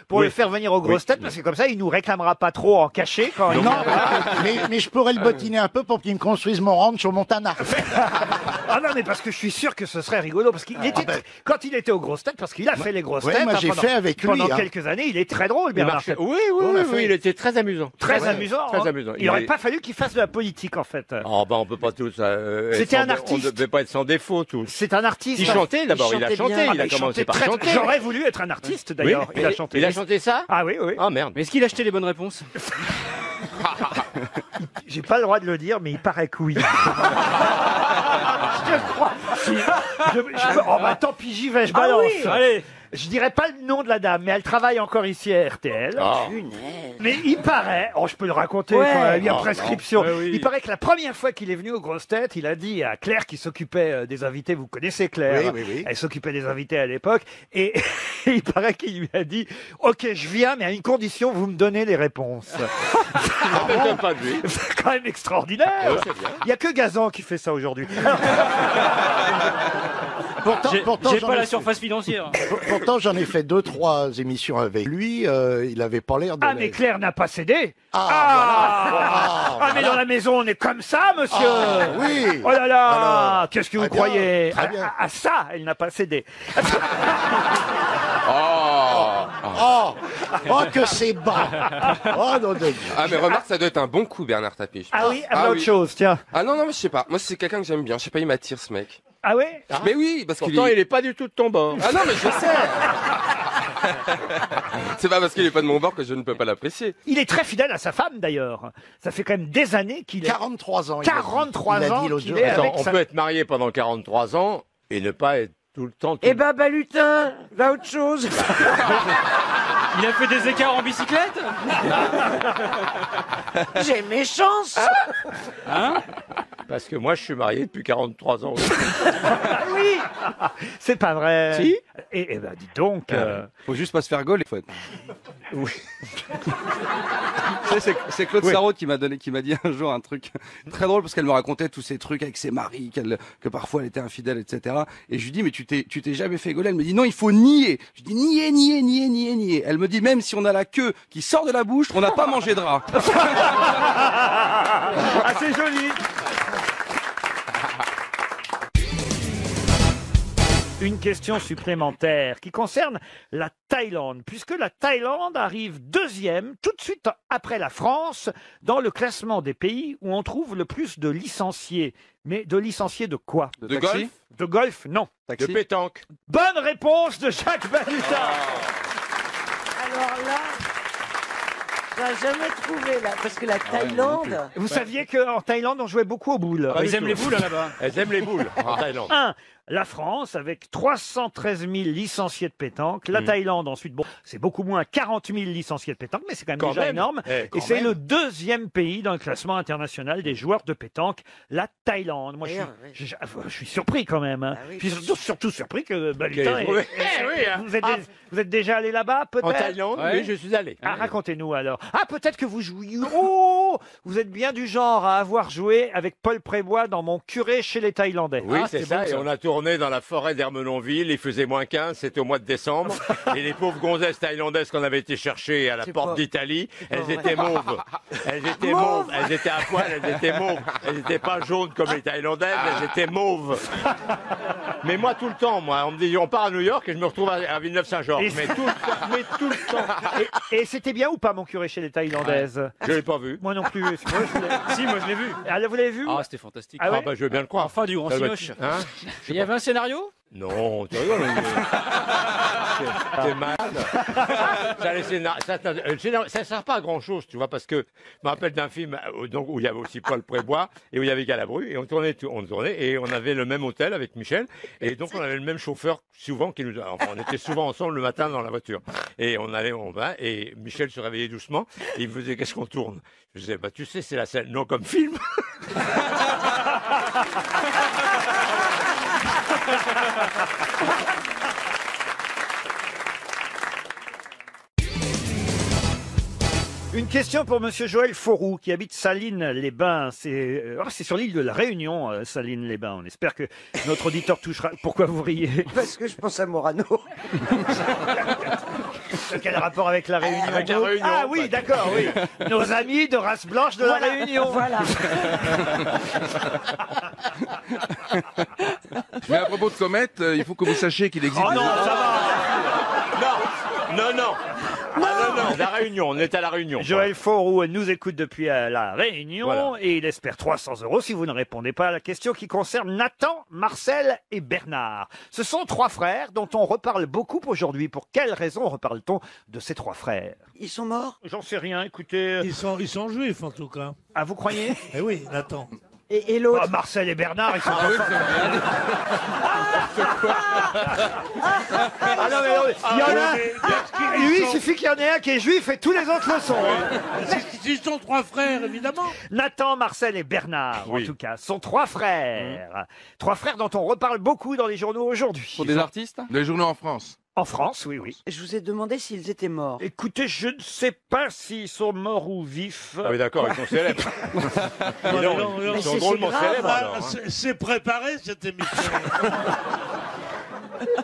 pour Oui. le faire venir aux grosses têtes, parce que comme ça, il nous réclamera pas trop en cachet quand il Non, mais je pourrais le bottiner un peu pour qu'il me construise mon ranch au Montana. Ah non, mais parce que je suis sûr que ce serait rigolo, parce qu'il était, quand il était aux grosses têtes, parce qu'il a fait les grosses Ouais, têtes. moi, hein, j'ai pendant- fait avec lui, Pendant hein. quelques années, il est très drôle, Il Bernard marchait. Tapie. Oui, On a fait. il était très amusant. Très amusant. Très hein. amusant. Il aurait pas fallu qu'il fasse de la politique, en fait. Oh, ben, on peut pas tous. C'était un artiste. On ne devait pas être sans défaut, tous. C'est un artiste. Il chantait d'abord, il a chantait chanté, bien. il a commencé par Très- chanter. J'aurais voulu être un artiste, d'ailleurs. Oui, Il a chanté. Il a chanté ça? Ah oui, oui. Ah merde. Mais est-ce qu'il achetait les bonnes réponses? J'ai pas le droit de le dire, mais il paraît que oui. Je crois. Oh bah tant pis, j'y vais, je balance. oui. Allez. Je dirais pas le nom de la dame, mais elle travaille encore ici à RTL. Ah. Mais il paraît, je peux le raconter, Ouais. quand même, il y a Oh, prescription. non. Ouais, oui. Il paraît que la première fois qu'il est venu aux grosses têtes, il a dit à Claire qui s'occupait des invités, vous connaissez Claire, Oui. elle s'occupait des invités à l'époque, et il paraît qu'il lui a dit, ok, je viens, mais à une condition, vous me donnez les réponses. Ça m'étonne pas de lui. C'est quand même extraordinaire. Ouais, c'est bien. Il y a que Gazan qui fait ça aujourd'hui. Pourtant, J'ai j'en pas ai la fait- surface financière. Pourtant, j'en ai fait 2-3 émissions avec lui. Il avait pas l'air de. Ah, mais Claire n'a pas cédé. Ah, mais dans la maison, on est comme ça, monsieur. Ah, oui. Oh là là. Alors, Qu'est-ce que vous très bien, croyez? très bien. À ça, elle n'a pas cédé. Oh, que c'est bas. Oh, non, non. Ah, mais remarque, ça doit être un bon coup, Bernard Tapie. je Ah pense. oui, autre chose, tiens. Ah non, mais je sais pas. Moi, c'est quelqu'un que j'aime bien. Je sais pas, il m'attire, ce mec. Ah oui? Mais oui, parce qu'il Pourtant, il est pas du tout de ton bord. Ah non, mais je sais. C'est pas parce qu'il est pas de mon bord que je ne peux pas l'apprécier. Il est très fidèle à sa femme, d'ailleurs. Ça fait quand même des années qu'il est... 43 ans. il a dit. 43 Il a dit ans l'autre qu'il jour. est Attends, avec on sa... peut être marié pendant 43 ans et ne pas être tout le temps. Eh ben, Balutin, va autre chose. Il a fait des écarts en bicyclette? J'ai mes chances. Hein? Parce que moi, je suis marié depuis 43 ans. Ah oui. C'est pas vrai. Si. Et ben, dis donc... Faut juste pas se faire gauler, en fait. Oui. Tu sais, c'est Claude Sarraute qui m'a dit un jour un truc très drôle parce qu'elle me racontait tous ces trucs avec ses maris, que parfois elle était infidèle, etc. Et je lui dis, mais tu t'es jamais fait gauler? Elle me dit, non, il faut nier. Je dis, nier. Elle me dit, même si on a la queue qui sort de la bouche, on n'a pas mangé de rat. Ah, c'est joli. Une question supplémentaire qui concerne la Thaïlande, puisque la Thaïlande arrive deuxième, tout de suite après la France, dans le classement des pays où on trouve le plus de licenciés. Mais de licenciés de quoi? De golf? De golf, non. De pétanque. Bonne réponse de Jacques Balutin. Alors là, j'ai jamais trouvé là, parce que la Thaïlande. Vous saviez qu'en Thaïlande, on jouait beaucoup aux boules. Pas du tout. Elles aiment les boules en Thaïlande. La France, avec 313 000 licenciés de pétanque. La Thaïlande, ensuite, bon, c'est beaucoup moins, 40 000 licenciés de pétanque, mais c'est quand déjà énorme. Et c'est le deuxième pays dans le classement international des joueurs de pétanque, la Thaïlande. Moi, je suis surpris quand même. Hein. Je suis surtout surpris que Balutin vous êtes déjà allé là-bas, peut-être? En Thaïlande, oui, je suis allé. Ah, racontez-nous alors. Ah, peut-être que vous jouiez... Oh, vous êtes bien du genre à avoir joué avec Paul Prébois dans Mon curé chez les Thaïlandais. Oui, c'est ça, et on a tourné dans la forêt d'Ermenonville, il faisait moins 15, c'était au mois de décembre, et les pauvres gonzesses thaïlandaises qu'on avait été chercher à la porte d'Italie, elles étaient mauves. Elles étaient mauves, elles étaient à poil, elles étaient mauves. Elles n'étaient pas jaunes comme les Thaïlandaises, elles étaient mauves. Mais moi, tout le temps, on me dit, on part à New York et je me retrouve à Villeneuve-Saint-Georges. Mais tout le temps. Et c'était bien ou pas Mon curé chez les Thaïlandaises? Je l'ai pas vu. Moi non plus. Si, moi je l'ai vu. Alors, vous l'avez vu? Ah, c'était fantastique. Ah ouais bah, je veux bien le croire. Enfin, du grand cinoche. Hein? Il y avait un scénario? Non, tu rigoles. T'es mal. Ça sert pas à grand chose, tu vois, parce que je me rappelle d'un film donc, où il y avait aussi Paul Prébois et où il y avait Galabru et on tournait et on avait le même hôtel avec Michel et donc on avait le même chauffeur souvent qui nous, enfin on était souvent ensemble le matin dans la voiture et on va et Michel se réveillait doucement et il me faisait qu'est-ce qu'on tourne? Je disais bah tu sais c'est la scène non comme film. Une question pour Monsieur Joël Fauroux, qui habite Salines-les-Bains. C'est sur l'île de la Réunion, Salines-les-Bains. On espère que notre auditeur touchera... Pourquoi vous riez? Parce que je pense à Morano. Quel rapport avec la Réunion? Avec la Réunion. Ah oui, d'accord, oui. Nos amis de race blanche de la Réunion. Voilà. Mais à propos de comètes, il faut que vous sachiez qu'il existe... Oh non, ça va. Non. La Réunion, on est à la Réunion. Joël Fauroux nous écoute depuis la Réunion Voilà. et il espère 300 € si vous ne répondez pas à la question qui concerne Nathan, Marcel et Bernard. Ce sont trois frères dont on reparle beaucoup aujourd'hui. Pour quelle raison reparle-t-on de ces trois frères? Ils sont morts? J'en sais rien, écoutez. Ils sont juifs en tout cas. Ah, vous croyez? Eh oui, Nathan. Et l'autre? Marcel et Bernard, ils sont Ah oui, Ah non, mais non, il y en a. Lui, il suffit qu'il y en ait un qui est juif et tous les autres le sont. Hein. Ils sont trois frères, évidemment. Nathan, Marcel et Bernard, en tout cas, sont trois frères. Trois frères dont on reparle beaucoup dans les journaux aujourd'hui. Pour des artistes? Les journaux en France. En France, oui, oui. Je vous ai demandé s'ils étaient morts. Écoutez, je ne sais pas s'ils sont morts ou vifs. Ah oui d'accord, ils sont célèbres. Ils sont drôlement célèbres alors. Hein. C'est préparé cette émission.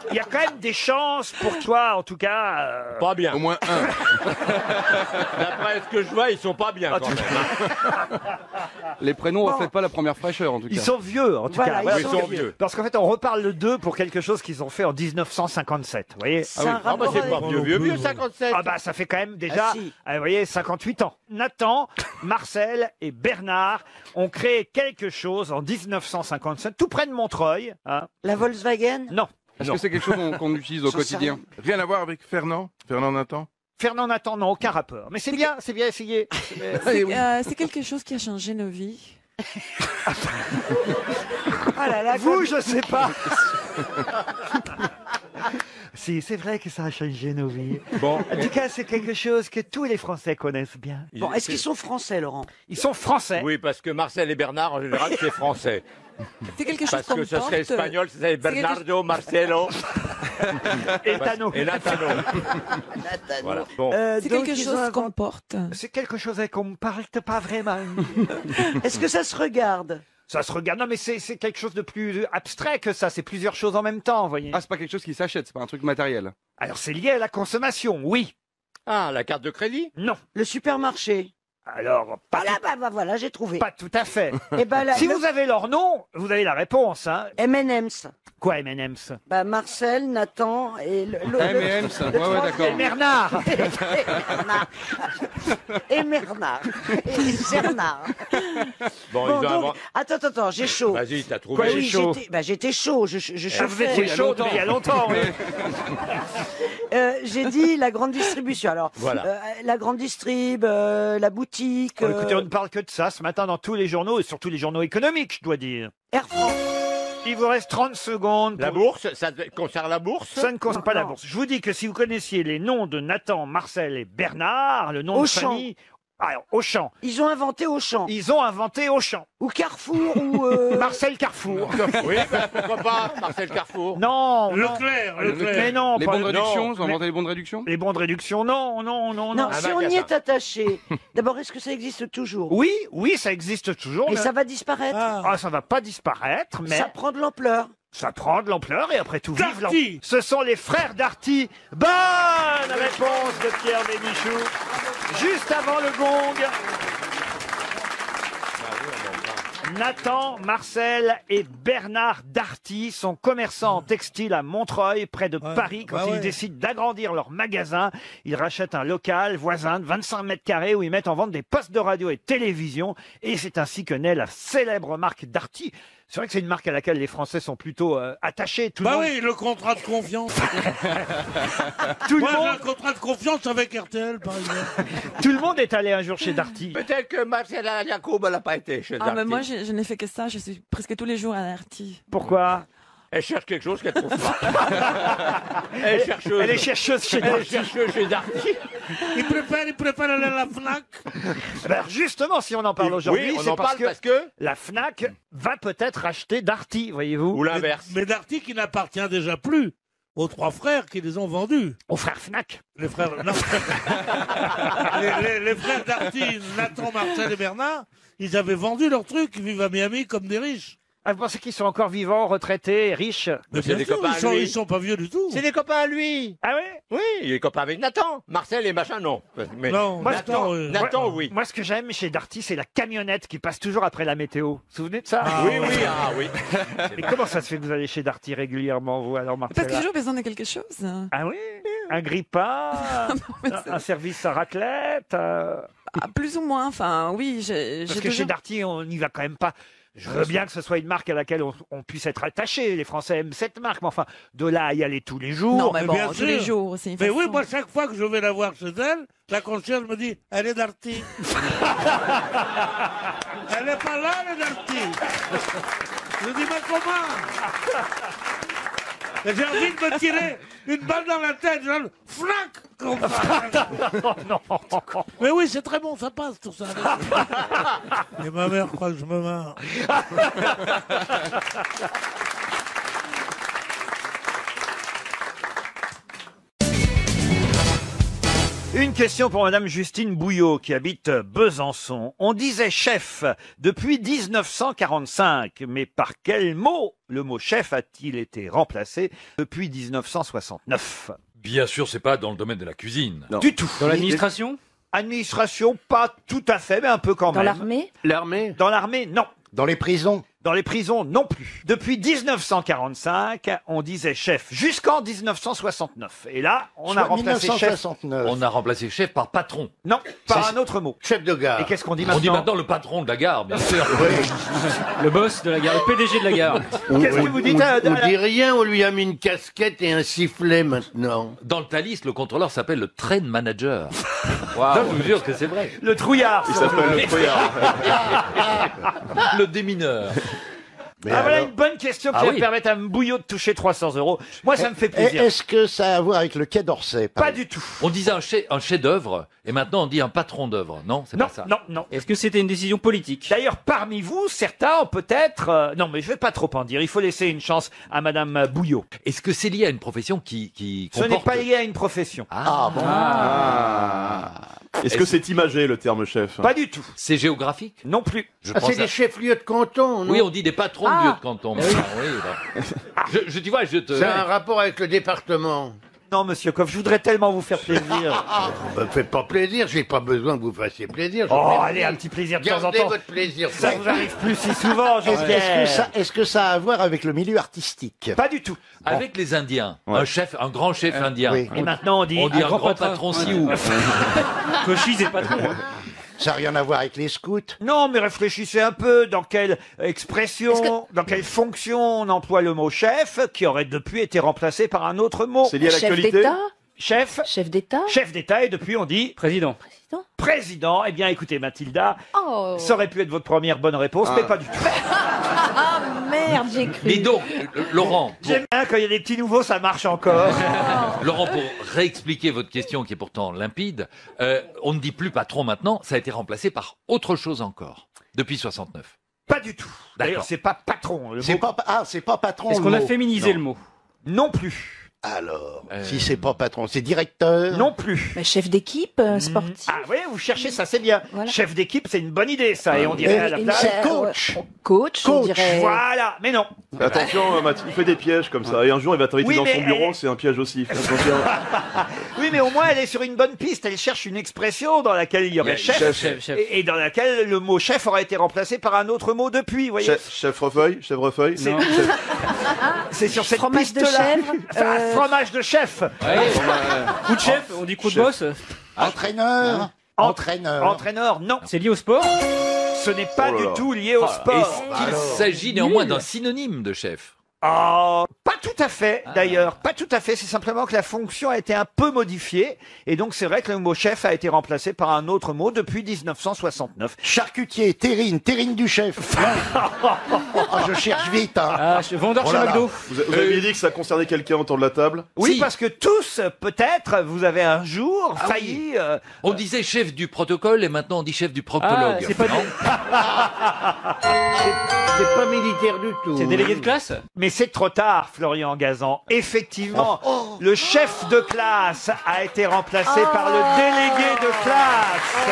Il y a quand même des chances pour toi, en tout cas. Pas bien. Au moins un. D'après ce que je vois, ils sont pas bien quand même. Les prénoms reflètent pas la première fraîcheur, en tout cas. Ils sont vieux, en tout Voilà, cas. ils sont vieux. Parce qu'en fait, on reparle d'eux pour quelque chose qu'ils ont fait en 1957. Vous voyez? C'est un Ah bah rapport c'est pas avec... vieux, 57. Ah bah ça fait quand même déjà, Ah, si. vous voyez, 58 ans. Nathan, Marcel et Bernard ont créé quelque chose en 1957, tout près de Montreuil. Hein. La Volkswagen? Non. Est-ce que c'est quelque chose qu'on utilise au J'en sais quotidien? Rien à voir avec Fernand Nathan. Fernand Nathan n'a aucun rapport. Mais c'est bien essayé. C'est quelque chose qui a changé nos vies. Ah là là, Vous, je sais pas. Si, c'est vrai que ça a changé nos vies. Bon, En tout cas, c'est quelque chose que tous les Français connaissent bien. Bon, est-ce qu'ils sont français, Laurent? Ils sont français. Oui, parce que Marcel et Bernard, en général, c'est français. C'est quelque chose Parce qu'on que ça porte. serait espagnol, ça serait Bernardo, Marcelo Et Tano. et Natano. Voilà. Bon. C'est Donc, quelque ils ont chose inventé- qu'on porte. C'est quelque chose qu'on ne parle pas vraiment. Est-ce que ça se regarde? Ça se regarde. Non, mais c'est quelque chose de plus abstrait que ça. C'est plusieurs choses en même temps, vous voyez. Ah, c'est pas quelque chose qui s'achète, c'est pas un truc matériel. Alors, c'est lié à la consommation, oui. Ah, la carte de crédit? Non. Le supermarché? Alors, pas, Voilà, j'ai trouvé. pas tout à fait. Eh ben, Si vous avez leur nom, vous avez la réponse. Hein. M&M's. Quoi, M&M's? Bah, Marcel, Nathan et M&M's, ouais, d'accord. Et Bernard. Et Bernard. Et Bernard. Bon, Bon, ils ont donc, attends, j'ai chaud. Vas-y, t'as trouvé. Quoi, Oui, j'ai chaud. j'étais chaud, je Ah, vous chauffais. étiez chaud il y a longtemps. Oui. J'ai dit la grande distribution. Alors, Voilà. la grande distrib, la boutique. Oh, écoutez, on ne parle que de ça ce matin dans tous les journaux, et surtout les journaux économiques, je dois dire. Air France. Il vous reste 30 secondes. La bourse, ça concerne la bourse? Ça ne concerne pas la Non. bourse. Je vous dis que si vous connaissiez les noms de Nathan, Marcel et Bernard, le nom Auchan. de famille... Alors, Auchan. Ils ont inventé Auchan. Ils ont inventé Auchan. Ou Carrefour, ou... Marcel Carrefour. Oui, bah, pourquoi pas, Marcel Carrefour. Non, non. Leclerc. Mais non, Les pas bons de le- réduction, non, ils ont inventé les bons de réduction. Les bons de réduction, non. Non, Un si on magasin. y est attaché, d'abord, est-ce que ça existe toujours? Oui, ça existe toujours. Et mais- ça va disparaître? Ah, ça va pas disparaître, mais Ça prend de l'ampleur. ça prend de l'ampleur et après tout, vive Darty. Ce sont les frères Darty. Bonne réponse de Pierre Bénichou. Juste avant le gong. Nathan, Marcel et Bernard Darty sont commerçants textiles à Montreuil, près de Paris. Quand ils décident d'agrandir leur magasin, ils rachètent un local voisin de 25 mètres carrés où ils mettent en vente des postes de radio et de télévision. Et c'est ainsi que naît la célèbre marque Darty. C'est vrai que c'est une marque à laquelle les Français sont plutôt attachés. Tout le Bah monde- oui, le contrat de confiance. Tout le Moi, j'ai monde- un contrat de confiance avec RTL, par exemple. Tout le monde est allé un jour chez Darty. Peut-être que Marcel Yacoub, elle n'a pas été chez Ah, mais Darty. moi, je n'ai fait que ça. Je suis presque tous les jours à Darty. Pourquoi? Elle cherche quelque chose qu'elle trouve pas. Elle est chercheuse. Elle est chercheuse chez Elle est Darty. chercheuse chez Darty. Il préfère aller à la FNAC. Ben justement, si on en parle aujourd'hui, Oui, on c'est en parce parle parce que... la Fnac va peut-être racheter Darty, voyez-vous. Ou l'inverse. Mais Darty qui n'appartient déjà plus aux trois frères qui les ont vendus. Aux frères Fnac. Les frères... Non. les frères Darty, Nathan, Marcel et Bernard, ils avaient vendu leurs trucs, ils vivent à Miami comme des riches. Ah, vous pensez qu'ils sont encore vivants, retraités, riches? Mais C'est bien des sûr, copains à lui. ils sont pas vieux du tout. C'est des copains à lui. Ah ouais? Oui, il est copain avec Nathan. Marcel et machin, non. Mais Non, Moi, Nathan, Nathan, oui. Moi, ce que j'aime chez Darty, c'est la camionnette qui passe toujours après la météo. Vous vous souvenez de ça? oui, oui, ah oui. Mais comment ça se fait que vous allez chez Darty régulièrement, vous, alors, Parce Marcella? que j'ai toujours besoin de quelque chose. Ah oui? Un grille-pain? un service à raclette? Ah, plus ou moins. Enfin, oui, j'ai Parce que toujours... chez Darty, on n'y va quand même pas. Je veux bien que ce soit une marque à laquelle on puisse être attaché. Les Français aiment cette marque, mais enfin, de là à y aller tous les jours. Non, mais bon, bien tous les sûr. jours, c'est une Mais façon. oui, moi, chaque fois que je vais la voir chez elle, la concierge me dit, elle est Darty. Elle n'est pas là, elle est Darty. Je dis, mais comment? Et j'ai envie de me tirer une balle dans la tête, genre, flac, comme ça. Mais oui, c'est très bon, ça passe tout ça. Et ma mère croit que je me marre. Une question pour Madame Justine Bouillot qui habite Besançon. On disait chef depuis 1945, mais par quel mot le mot chef a-t-il été remplacé depuis 1969? Bien sûr, c'est pas dans le domaine de la cuisine. Du tout. Dans l'administration? Administration, pas tout à fait, mais un peu quand Dans même. l'armée? L'armée? Dans l'armée, non. Dans les prisons? Dans les prisons, non plus. Depuis 1945, on disait chef jusqu'en 1969. Et là, on a remplacé chef. 1969. On a remplacé chef par patron. Non, par un autre mot. Chef de gare. Et qu'est-ce qu'on dit On maintenant? dit maintenant le patron de la gare, bien sûr. Le boss de la gare, le PDG de la gare. Qu'est-ce que vous dites On dit rien, on lui a mis une casquette et un sifflet maintenant. Dans le Thalys, le contrôleur s'appelle le train manager. Non, je vous jure que c'est vrai. Le trouillard. Il s'appelle le trouillard. Le démineur. Ah, voilà une bonne question qui Ah va oui. permettre à Bouillot de toucher 300 €. Moi, ça me fait plaisir. Est-ce que ça a à voir avec le Quai d'Orsay? Pas du tout. On disait un chef-d'œuvre, et maintenant on dit un patron d'œuvre. Non, c'est Non, pas ça. non, non. Est-ce que c'était une décision politique? D'ailleurs, parmi vous, certains ont peut-être... non, mais je vais pas trop en dire. Il faut laisser une chance à Madame Bouillot. Est-ce que c'est lié à une profession qui Ce n'est comporte... pas lié à une profession. Ah, bon. Est-ce que c'est imagé le terme chef? Pas du tout. C'est géographique? Non plus. Je Ah, pense c'est des à- chefs-lieux de canton, non? Oui, on dit des patrons de lieux de canton. Ah, oui, bah. Tu vois, je te... C'est un rapport avec le département. Non, monsieur Coff, je voudrais tellement vous faire plaisir. Me faites pas plaisir, j'ai pas besoin que vous fassiez plaisir. je Oh, vous prie. allez, un petit plaisir de temps en Gardez temps. votre plaisir. Ça vous arrive plus si souvent, Est-ce Jean-Pierre. est-ce que ça a à voir avec le milieu artistique? Pas du tout. Avec les Indiens, un grand chef indien. oui. Et maintenant, on dit un grand patron Sioux. Cochise et patron. Ça n'a rien à voir avec les scouts? Non, mais réfléchissez un peu dans quelle expression, dans quelle fonction on emploie le mot chef, qui aurait depuis été remplacé par un autre mot. C'est lié à Chef l'actualité d'État Chef. Chef d'État Chef d'État, et depuis on dit Président. président. Eh bien, écoutez, Mathilda, Oh. ça aurait pu être votre première bonne réponse, mais pas du tout. Ah merde, j'ai cru. Mais donc, Laurent, J'aime bien quand il y a des petits nouveaux, ça marche encore. Laurent, pour réexpliquer votre question qui est pourtant limpide, on ne dit plus patron maintenant, ça a été remplacé par autre chose encore, depuis 69. Pas du tout. D'ailleurs, D'accord. c'est pas patron. Le C'est mot. c'est pas patron. Est-ce le qu'on a mot. féminisé Non. le mot? Non plus. Alors, si c'est pas patron, c'est directeur. Non plus. Mais chef d'équipe, sportif. Ah oui, vous cherchez ça, c'est bien. Voilà. Chef d'équipe, c'est une bonne idée, ça. Et on dirait à la Une place. chef- coach. Coach, on Coach, dirait. Voilà, mais non. Attention, Mathilde, il fait des pièges comme ça. Et un jour, il va t'inviter Oui, dans mais son bureau, c'est un piège aussi. Fais attention. Oui, mais au moins, elle est sur une bonne piste. Elle cherche une expression dans laquelle il y aurait chef, chef. Et dans laquelle le mot chef aurait été remplacé par un autre mot depuis, vous voyez. Chèvrefeuille. C'est- Non. C'est sur cette Fromage de piste-là. chèvre, Enfin, fromage de chef. Coup de chef, on dit coup de boss. Entraîneur. Entraîneur. Entraîneur, non. C'est lié au sport? Ce n'est pas Oh là du là. tout lié au sport. Est-ce qu'il s'agit néanmoins d'un synonyme de chef? Ah, pas tout à fait, d'ailleurs. Pas tout à fait. C'est simplement que la fonction a été un peu modifiée. Et donc, c'est vrai que le mot chef a été remplacé par un autre mot depuis 1969. Charcutier, terrine du chef. Oh, je cherche vite. Hein. Ah, vendeur Oh chez là là. McDo. Vous aviez dit que ça concernait quelqu'un autour de la table? Oui, Si. parce que tous, peut-être, vous avez un jour failli... On disait chef du protocole et maintenant on dit chef du proctologue. Ah, c'est pas Non C'est pas militaire du tout. C'est délégué de classe? Mais c'est trop tard, Florian Gazan. Effectivement, le chef de classe a été remplacé par le délégué de classe.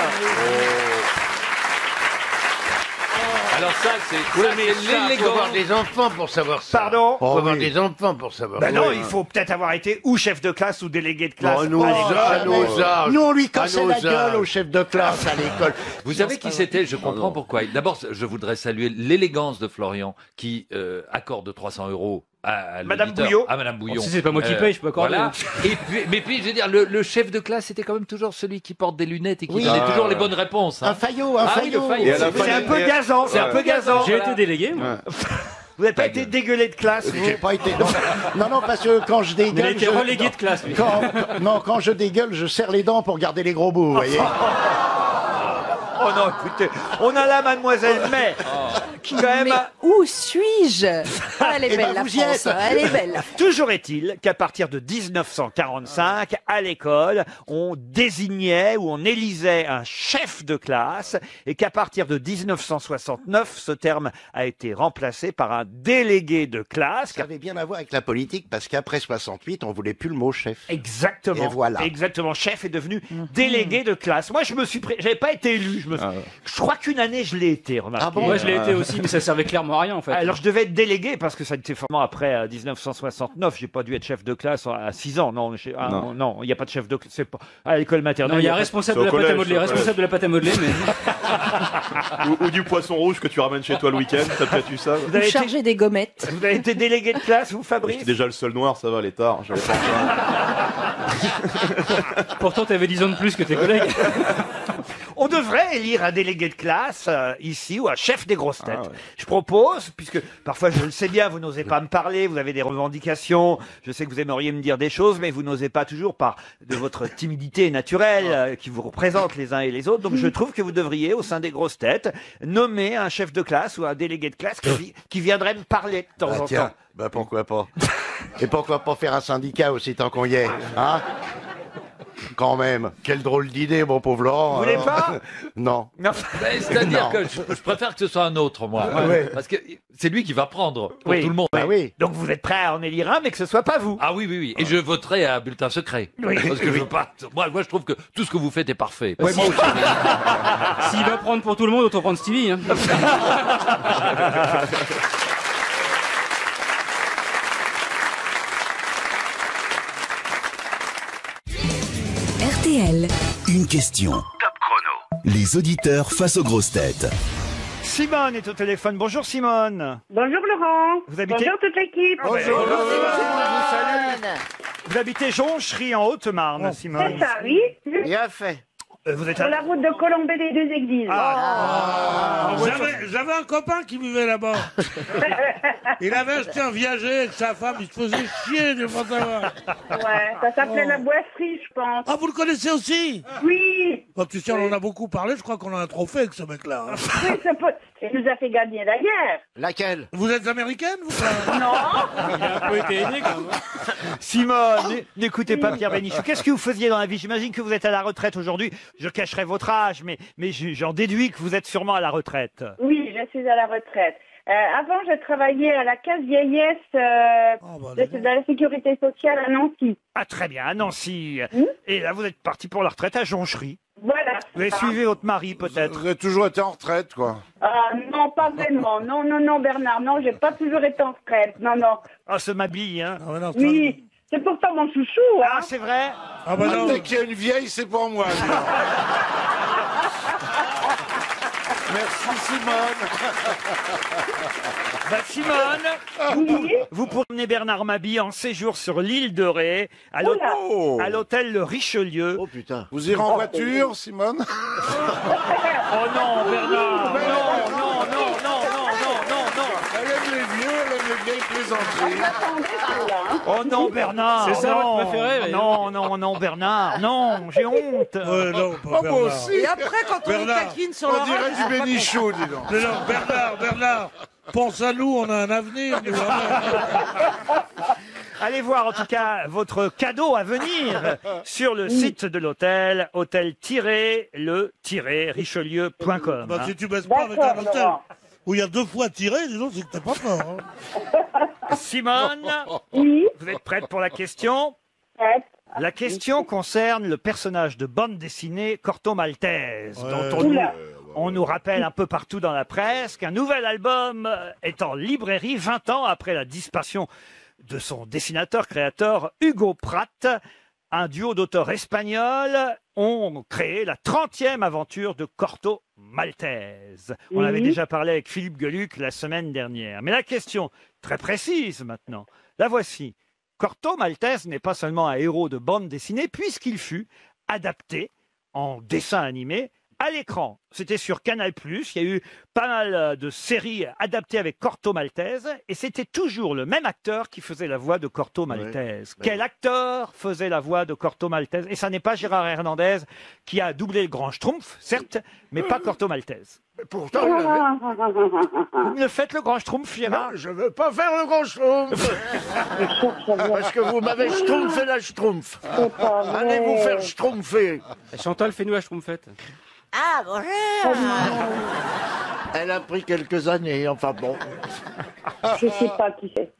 Alors ça, c'est Oui, ça, mais c'est ça, faut avoir l'élégance. des enfants pour savoir ça. Pardon Faut avoir oui. des enfants pour savoir Ben ça. non, il faut peut-être avoir été ou chef de classe ou délégué de classe. Oh, nous, à l'école. à nos âges. Nous, on lui À cassait nos la gueule âges. au chef de classe à l'école. Vous savez qui c'était? Je comprends pourquoi. D'abord, je voudrais saluer l'élégance de Florian qui accorde 300 € à Madame l'auditeur. Bouillot. À Madame Bouillon. Si c'est pas moi qui paye, je peux accorder. Voilà. Et puis, mais puis, je veux dire, le chef de classe, c'était quand même toujours celui qui porte des lunettes et qui Oui. donnait Ah, toujours ouais. les bonnes réponses. Un hein. faillot, Ah oui, le faillot. Et à la fin, C'est un peu gazant, c'est un peu gazant. J'ai été délégué, moi. Vous n'avez pas été dégueulé de classe, vous J'ai pas été. Non, parce que quand je Il a dégueule. été relégué de classe, lui. Quand je dégueule, je serre les dents pour garder les gros bouts, vous voyez. Oh non, écoutez, on a là Mademoiselle May, qui quand même... Mais où suis-je? Ah, elle est Eh belle, ben, la vous y France. êtes. Elle est belle. Toujours est-il qu'à partir de 1945, à l'école, on désignait ou on élisait un chef de classe et qu'à partir de 1969, ce terme a été remplacé par un délégué de classe. Ça avait bien à voir avec la politique parce qu'après 68, on voulait plus le mot chef. Exactement. Et voilà. Exactement. Chef est devenu délégué de classe. Moi, j'avais pas été élu. Je crois qu'une année, je l'ai été, remarquez. Ah bon Moi, je l'ai été aussi, mais ça servait clairement à rien, en fait. Alors je devais être délégué parce que ça était forcément après 1969. J'ai pas dû être chef de classe à 6 ans. Non, non, il n'y a pas de chef de classe. C'est pas à l'école maternelle. Non, il y a pas de- responsable de la pâte à modeler, responsable de la pâte à modeler, mais Ou du poisson rouge que tu ramènes chez toi le week-end, t'as peut-être eu ça? Vous Vous avez, été, chargez des gommettes. vous avez été délégué de classe, vous, Fabrice? J'étais déjà le seul noir, ça va, les tard. J'avais pas pourtant, t'avais 10 ans de plus que tes collègues. On devrait élire un délégué de classe ici ou un chef des grosses têtes. Ah ouais. Je propose, puisque parfois je le sais bien, vous n'osez pas me parler, vous avez des revendications, je sais que vous aimeriez me dire des choses, mais vous n'osez pas toujours par de votre timidité naturelle qui vous représente les uns et les autres. Donc je trouve que vous devriez, au sein des grosses têtes, nommer un chef de classe ou un délégué de classe qui viendrait me parler de temps en temps. Bah pourquoi pas. Et pourquoi pas faire un syndicat aussi tant qu'on y est, hein? Quand même, quelle drôle d'idée, mon pauvre Laurent. Vous voulez alors. pas? Non. Non. Ben, c'est-à-dire Non. que je préfère que ce soit un autre, moi. Ouais. Parce que c'est lui qui va prendre pour Oui. tout le monde. Bah oui. Donc vous êtes prêt à en élire un, mais que ce soit pas vous. Ah oui, oui, oui. Et je voterai à bulletin secret. Oui. Parce que je veux pas. Moi, je trouve que tout ce que vous faites est parfait. Ouais, moi aussi. S'il va prendre pour tout le monde, autant prendre Stevie. Hein. question. Top chrono. Les auditeurs face aux grosses têtes. Simone est au téléphone. Bonjour Simone. Bonjour Laurent. Vous habitez- Bonjour toute l'équipe. Bonjour. Vous habitez Jonchery en Haute-Marne, Simone. C'est ça, oui. Bien fait. Vous êtes Sur la route de Colombey des deux églises. J'avais un copain qui vivait là-bas. Il avait acheté un viager avec sa femme, il se faisait chier de pas savoir. Ouais, ça s'appelait la boisserie, je pense. Ah, vous le connaissez aussi? Oui. Oh, tu sais, on en a beaucoup parlé, je crois qu'on a un trophée avec ce mec-là. hein. Oui, ça peut... Il nous a fait gagner la guerre. Laquelle? Vous êtes américaine, vous? Non. Il a un peu été aidé quand même. Simone, n'écoutez pas Pierre Bénichou. Qu'est-ce que vous faisiez dans la vie? J'imagine que vous êtes à la retraite aujourd'hui. Je cacherai votre âge, mais j'en déduis que vous êtes sûrement à la retraite. Oui, je suis à la retraite. Avant, je travaillais à la case vieillesse de la sécurité sociale à Nancy. Ah très bien, à Nancy. Et là, vous êtes parti pour la retraite à Jonchery. Voilà. Vous avez suivi votre mari, peut-être? Vous avez toujours été en retraite, quoi. Ah non, pas vraiment. Non, non, non, Bernard. Non, j'ai pas toujours été en retraite. Non, non. Ah, ce m'habille, hein. Oui, c'est pourtant mon chouchou. Hein. Ah, c'est vrai? Ah bah non. Dès qu'il y a une vieille, c'est pour moi. Merci Simone. Bah, Simone, vous pourrez emmener Bernard Mabille en séjour sur l'île de Ré, à l'hôtel Le Richelieu. Oh putain. Vous irez en voiture, Simone? Oh non, Bernard, non, non, non, non, non, non, non. Elle aime les vieux, elle aime les vieilles plaisanteries. Oh non, Bernard. C'est ça non, votre préféré, mais- Non, non, non, Bernard, non, j'ai honte. Ouais, non, pas Oh, moi Bernard. aussi. Et après, quand on Bernard, est taquine sur On l'oreille, dirait du Bénichou, dis donc. Non, non, Bernard, pense à nous, on a un avenir. nous, hein. Allez voir en tout cas votre cadeau à venir sur le site de l'hôtel, hôtel-le-richelieu.com. Bah, si tu baisses pas avec un hôtel où il y a 2 fois tiré, disons, c'est que t'es pas fort. Hein. Simone, vous êtes prête pour la question? La question concerne le personnage de bande dessinée Corto Maltese, dont on nous rappelle un peu partout dans la presse qu'un nouvel album est en librairie 20 ans après la disparition de son dessinateur-créateur Hugo Pratt. Un duo d'auteurs espagnols ont créé la 30e aventure de Corto Maltese. On avait déjà parlé avec Philippe Gueluc la semaine dernière. Mais la question, très précise maintenant, la voici. Corto Maltese n'est pas seulement un héros de bande dessinée, puisqu'il fut adapté en dessin animé à l'écran. C'était sur Canal+. Il y a eu pas mal de séries adaptées avec Corto Maltese, et c'était toujours le même acteur qui faisait la voix de Corto Maltese. Quel acteur faisait la voix de Corto Maltese? Et ça n'est pas Gérard Hernandez qui a doublé le Grand Schtroumpf, certes, mais pas Corto Maltese. Pourtant, Vous me le faites le Grand Schtroumpf, Gérard? je veux pas faire le grand schtroumpf. Parce que vous m'avez schtroumpfé la schtroumpf. Allez vous faire schtroumpfer. Chantal, fais-nous la schtroumpfette. Ah, bonjour. Elle a pris quelques années, enfin bon. Je sais pas qui c'est.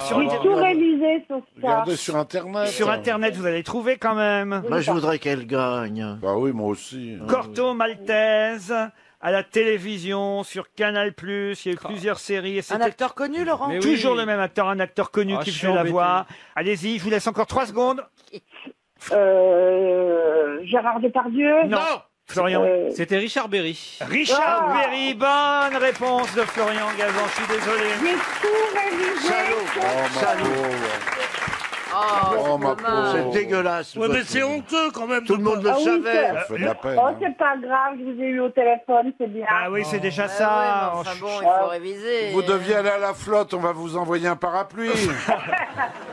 sur J'ai tout révisé sur ça. Regardez sur Internet. Sur Internet, vous allez trouver quand même. Moi, je voudrais qu'elle gagne. Bah oui, moi aussi. Corto Maltese, à la télévision, sur Canal+, il y a eu plusieurs séries. Et Un c'était acteur connu, Laurent? Mais oui. toujours le même acteur, un acteur connu Ah, qui je fait suis la embêté. voix. Allez-y, je vous laisse encore 3 secondes. Gérard Depardieu. Non. Florian. C'était Richard Berry. Richard Berry, bonne réponse de Florian Gazan, je suis désolé. J'ai tout révisé. Oh, ma pauvre. C'est dégueulasse. Ouais, mais c'est honteux quand même. Tout le monde le Ah oui, savait. Ça fait de la peine. Oh, hein. c'est pas grave, je vous ai eu au téléphone, c'est bien. Ah oui, c'est déjà Ouais, ça. mais enfin bon, il faut réviser. Vous deviez aller à la flotte, on va vous envoyer un parapluie.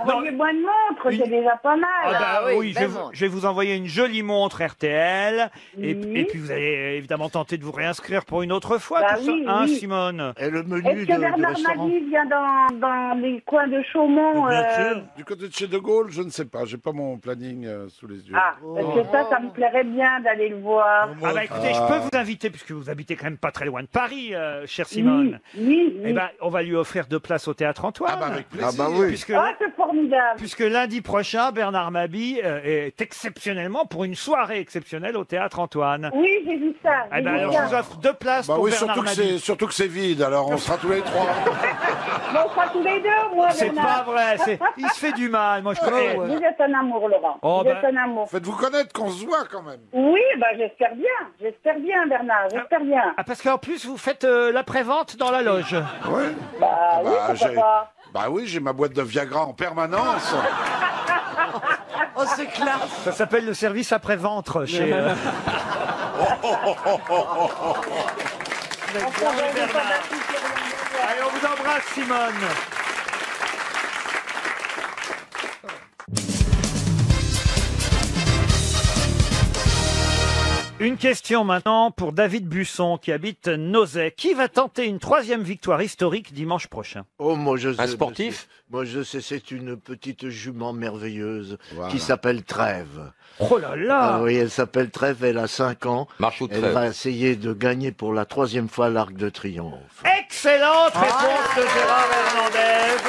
Envoyez-moi une montre, c'est déjà pas mal. Ah bah oui, oui, belle je vais vous envoyer une jolie montre RTL. Et Oui. puis vous allez évidemment tenter de vous réinscrire pour une autre fois, Bah tout ça, oui, hein, oui. Simone? Et le Est-ce menu que du Bernard restaurant. Mabille vient dans les coins de Chaumont Bien sûr. Du côté de chez De Gaulle, je ne sais pas, j'ai pas mon planning sous les yeux. Ah, parce que ça me plairait bien d'aller le voir. Ah bah écoutez, je peux vous inviter, puisque vous habitez quand même pas très loin de Paris, chère Simone. Oui, Eh ben, on va lui offrir 2 places au Théâtre Antoine. Ah bah avec plaisir. Ah bah oui. Puisque Ah, c'est pas formidable. Puisque lundi prochain, Bernard Mabie est exceptionnellement, pour une soirée exceptionnelle, au Théâtre Antoine. Oui, j'ai vu ça. Eh ben, alors, je vous offre 2 places Bah pour oui, Bernard Mabie. surtout que c'est vide, alors on sera tous les trois. Bon, on sera tous les deux, moi, C'est Bernard. pas vrai, il se fait du mal. Moi, je connais. Vous êtes un amour, Laurent. Oh, vous ben- êtes un amour. Faites-vous connaître qu'on se voit quand même. Oui, bah j'espère bien, Bernard, j'espère bien. Ah, parce qu'en plus, vous faites l'après-vente dans la loge. Ouais. Bah oui, pourquoi pas. Bah oui, j'ai ma boîte de Viagra en permanence. Oh, c'est classe. Ça s'appelle le service après-ventre chez... Allez, on vous embrasse, Simone. Une question maintenant pour David Busson qui habite Nozay. Qui va tenter une 3e victoire historique dimanche prochain? Oh, moi je sais. Un sportif? monsieur. Moi je sais, c'est une petite jument merveilleuse qui s'appelle Trèves. Oh là là! Ah oui, elle s'appelle Trèves, elle a 5 ans. Marche ou Elle trêve? va essayer de gagner pour la 3e fois l'Arc de Triomphe. Excellente réponse de Gérard Hernandez.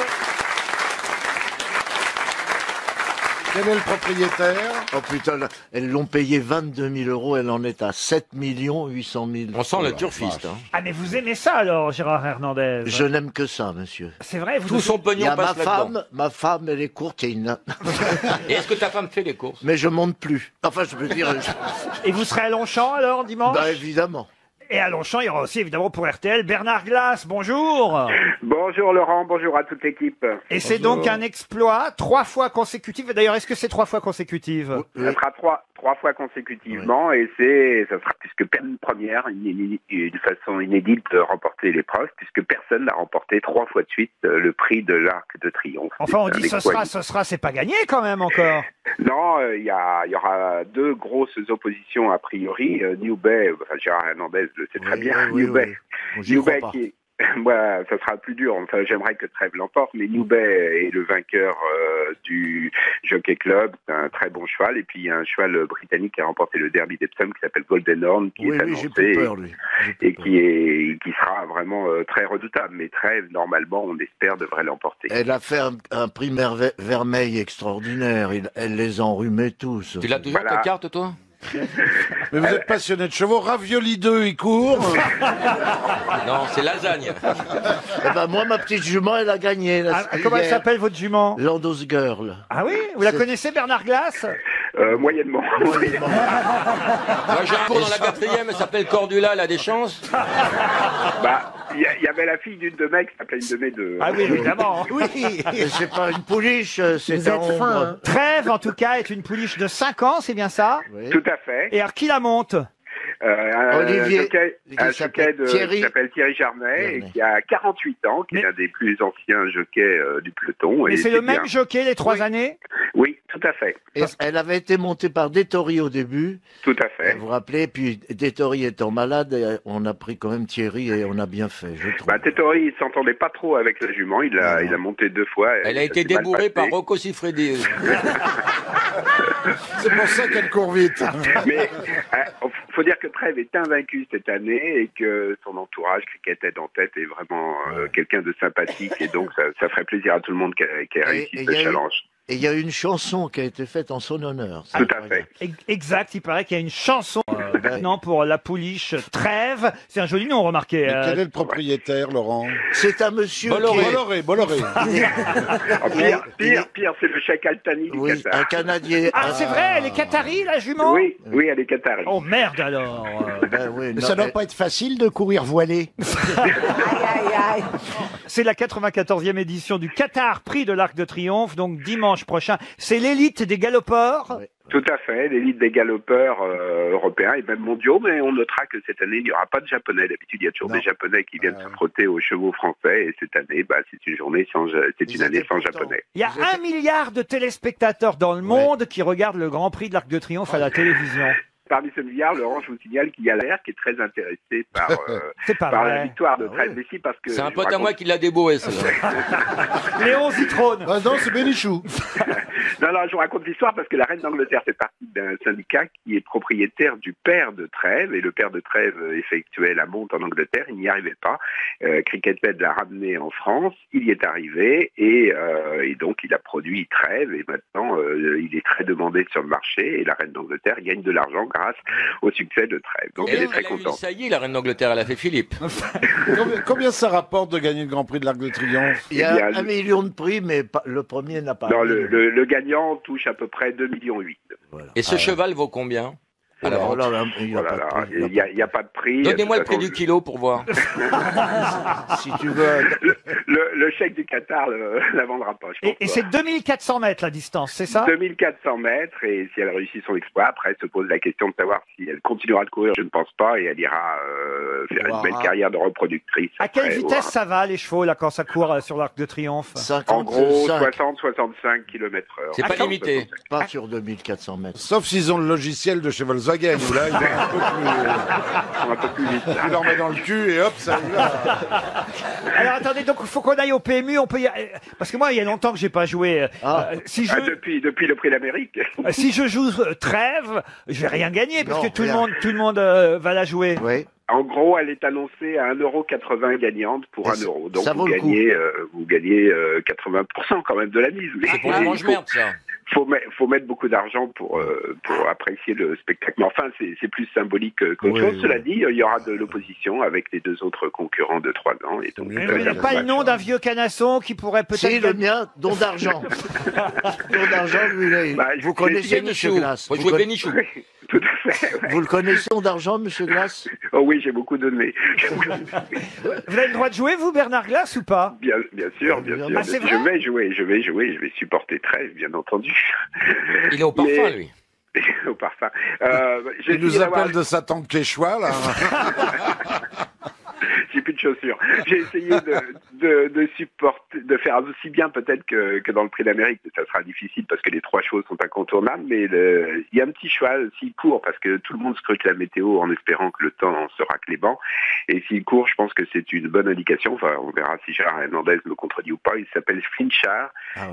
Quel est le propriétaire? Oh putain, là, elles l'ont payé 22 000 euros, elle en est à 7 800 000. On sent le turfiste. Hein. Ah mais vous aimez ça alors, Gérard Hernandez? Je n'aime que ça, monsieur. C'est vrai, vous... Tout son Il y pognon a ma passe là-dedans. ma femme, elle est courtine. Et est-ce que ta femme fait les courses? Mais je monte plus. Enfin, je veux dire... Et vous serez à Longchamp alors, dimanche? Bah évidemment. Et à Longchamp, il y aura aussi évidemment pour RTL Bernard Glass, bonjour. Bonjour Laurent, bonjour à toute l'équipe. Et c'est donc un exploit 3 fois consécutif. D'ailleurs, est-ce que c'est 3 fois consécutive? Ça sera trois fois consécutivement et ça sera puisque une première, une façon inédite de remporter l'épreuve puisque personne n'a remporté 3 fois de suite le prix de l'Arc de Triomphe. Enfin, on dit Avec ce sera, c'est pas gagné quand même encore. Non, il y aura 2 grosses oppositions a priori. New Bay, enfin Gérard Hernandez le sait très bien. Oui, New Bay, Bon, j'y New crois Bay pas. qui moi, ça sera plus dur. Enfin, j'aimerais que Trèves l'emporte, mais New Bay est le vainqueur du Jockey Club. C'est un très bon cheval. Et puis, il y a un cheval britannique qui a remporté le Derby d'Epsom qui s'appelle Golden Horn, qui est annoncé j'ai plus peur, lui. et qui sera vraiment très redoutable. Mais Trèves, normalement, on espère, devrait l'emporter. Elle a fait un prix vermeil extraordinaire. Elle les enrhumait tous. Tu l'as toujours ta carte, toi? Mais vous êtes passionné de chevaux. Ravioli 2, il court. Non, c'est lasagne. Eh ben, moi, ma petite jument, elle a gagné. Comment elle s'appelle votre jument? Landos Girl. Ah oui? Vous la connaissez, Bernard Glass? Moyennement. Moi, j'ai un cours dans la 4e, elle s'appelle Cordula, elle a des chances. Bah, il y avait la fille d'une de mes qui s'appelait une de mes deux. Ah oui, évidemment. Oui, c'est pas une pouliche, c'est Vous un êtes fin, ombre. hein. Trèves, en tout cas, est une pouliche de 5 ans, c'est bien ça? Tout à fait. Et alors, qui la monte? Olivier, un jockey qui s'appelle Thierry Jarnet et qui a 48 ans, qui est un des plus anciens jockeys du peloton. Mais et c'est le bien. même jockey les 3 années? Oui, tout à fait. Et elle avait été montée par Dettori au début. Tout à fait. Vous vous rappelez, puis Dettori étant malade, on a pris quand même Thierry et on a bien fait, je trouve. Bah, Tettori, il s'entendait pas trop avec la jument, il a monté 2 fois. Elle a été débourrée par Rocco Siffredi. C'est pour ça qu'elle court vite. Mais faut dire que Trèves est invaincu cette année et que son entourage, Cricket Tête en tête, est vraiment quelqu'un de sympathique et donc ça ferait plaisir à tout le monde qui ait réussi ce challenge. Et il y a une chanson qui a été faite en son honneur. Tout à fait. Exact, il paraît qu'il y a une chanson maintenant pour la pouliche Trèves. C'est un joli nom, remarquez. Mais quel est le propriétaire, Laurent? C'est un monsieur Bolloré. Pire, c'est le Cheikh Al-Thani du Qatar. Un Canadien. Ah, c'est vrai, elle est qatari, la jument? Oui, elle est qatari. Oh merde alors. Mais ça doit pas être facile de courir voilé. C'est la 94e édition du Qatar Prix de l'Arc de Triomphe, donc dimanche prochain. C'est l'élite des galopeurs. Tout à fait, l'élite des galopeurs européens et même mondiaux, mais on notera que cette année, il n'y aura pas de Japonais. D'habitude, il y a toujours des Japonais qui viennent se frotter aux chevaux français, et cette année, c'est une année sans Japonais. Il y a 1 milliard de téléspectateurs dans le monde qui regardent le Grand Prix de l'Arc de Triomphe à la télévision. Parmi ce milliard, Laurent, je vous signale qu'il y a l'air qui est très intéressé par, par la victoire de Trèves Messi parce que... C'est un pote à moi qui l'a débourré, celle-là. Léon Zitrone. Ah non, c'est Bénichou. Non, je vous raconte l'histoire parce que la reine d'Angleterre fait partie d'un syndicat qui est propriétaire du père de Trèves, et le père de Trèves effectuait la monte en Angleterre, il n'y arrivait pas. Cricket-Med l'a ramené en France, il y est arrivé, et donc il a produit Trèves, et maintenant il est très demandé sur le marché, et la reine d'Angleterre gagne de l'argent grâce au succès de Trèves. Donc elle est très contente. Ça y est, la reine d'Angleterre, elle a fait Philippe. Combien ça rapporte de gagner le Grand Prix de l'Arc de Triomphe? Il y a 1 million de prix, mais le premier n'a pas. Non, le gagnant touche à peu près 2,8 millions. Voilà. Et ce cheval vaut combien à la vente? Il n'y a pas de prix. Donnez-moi le prix du kilo pour voir. Si tu veux. Le chèque du Qatar la vendra pas, je pense. Et c'est 2400 mètres la distance, c'est ça? 2400 mètres, et si elle réussit son exploit, après se pose la question de savoir si elle continuera de courir, je ne pense pas, et elle ira faire une belle carrière de reproductrice. À quelle vitesse ça va, les chevaux, là, quand ça court sur l'Arc de Triomphe? En gros, 60-65 km/h. C'est pas limité. Pas sur 2400 mètres. Sauf s'ils ont le logiciel de chez Volkswagen, où là, il va un peu plus vite. Tu leur mets dans le cul et hop, ça y va. Alors attendez, donc il faut qu'on aille au PMU, on peut y... Parce que moi, il y a longtemps que j'ai pas joué. Depuis le prix d'Amérique. Si je joue Trèves, je vais rien gagner, parce que tout le monde va la jouer. Oui. En gros, elle est annoncée à 1,80 € gagnante pour 1 €. Donc vous gagnez 80% quand même de la mise. C'est pour les mange-merde, ça. Faut mettre beaucoup d'argent pour apprécier le spectacle. Mais enfin, c'est plus symbolique qu'autre chose. Cela dit, il y aura de l'opposition avec les 2 autres concurrents de 3 ans. Et donc, vous n'avez pas le nom d'un vieux canasson qui pourrait peut-être... C'est le mien, don d'argent. Don d'argent, vous connaissez Monsieur Glass. Faut jouer Bénichou. Tout à fait. Ouais. Vous le connaissez, don d'argent, Monsieur Glass? Oh oui, j'ai beaucoup donné. Vous avez le droit de jouer, vous, Bernard Glass, ou pas? Bien sûr. Ah, c'est vrai? Je vais jouer, je vais supporter Trèves, bien entendu. Il est au parfum, lui. Au parfum. Il nous appelle de Satan Quechua, là. J'ai plus de chaussures. J'ai essayé de supporter, de faire aussi bien peut-être que dans le Prix d'Amérique. Ça sera difficile parce que les 3 chevaux sont incontournables, mais il y a un petit cheval, s'il court, parce que tout le monde scrute la météo en espérant que le temps sera clément, et s'il court, je pense que c'est une bonne indication. Enfin, on verra si Gérard Hernandez me contredit ou pas. Il s'appelle Flinchard,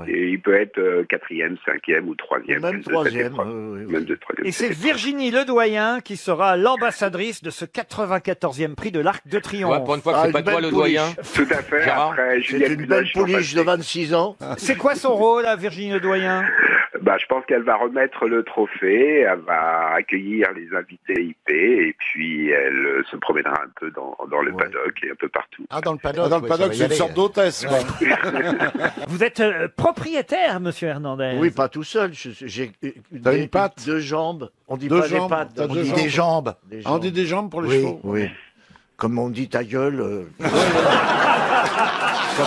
et il peut être 4e, 5e ou 3e. Même 3e. Même de 3e. Et c'est Virginie Ledoyen qui sera l'ambassadrice de ce 94e prix de l'Arc de Triomphe. Ouais, pour une fois que c'est pas toi le doyen. Tout à fait. Après, c'est une belle pouliche de 26 ans. C'est quoi son rôle, à Virginie Ledoyen? Je pense qu'elle va remettre le trophée, elle va accueillir les invités IP, et puis elle se promènera un peu dans le paddock et un peu partout. Ah, dans le paddock. Dans le paddock, c'est une sorte d'hôtesse, quoi. Vous êtes propriétaire, Monsieur Hernandez? Oui, pas tout seul. J'ai une patte, 2 jambes. On dit deux pas jambes, des pattes, on dit jambes. des jambes. On dit des jambes pour les chevaux. Oui. Comme on dit ta gueule. Quand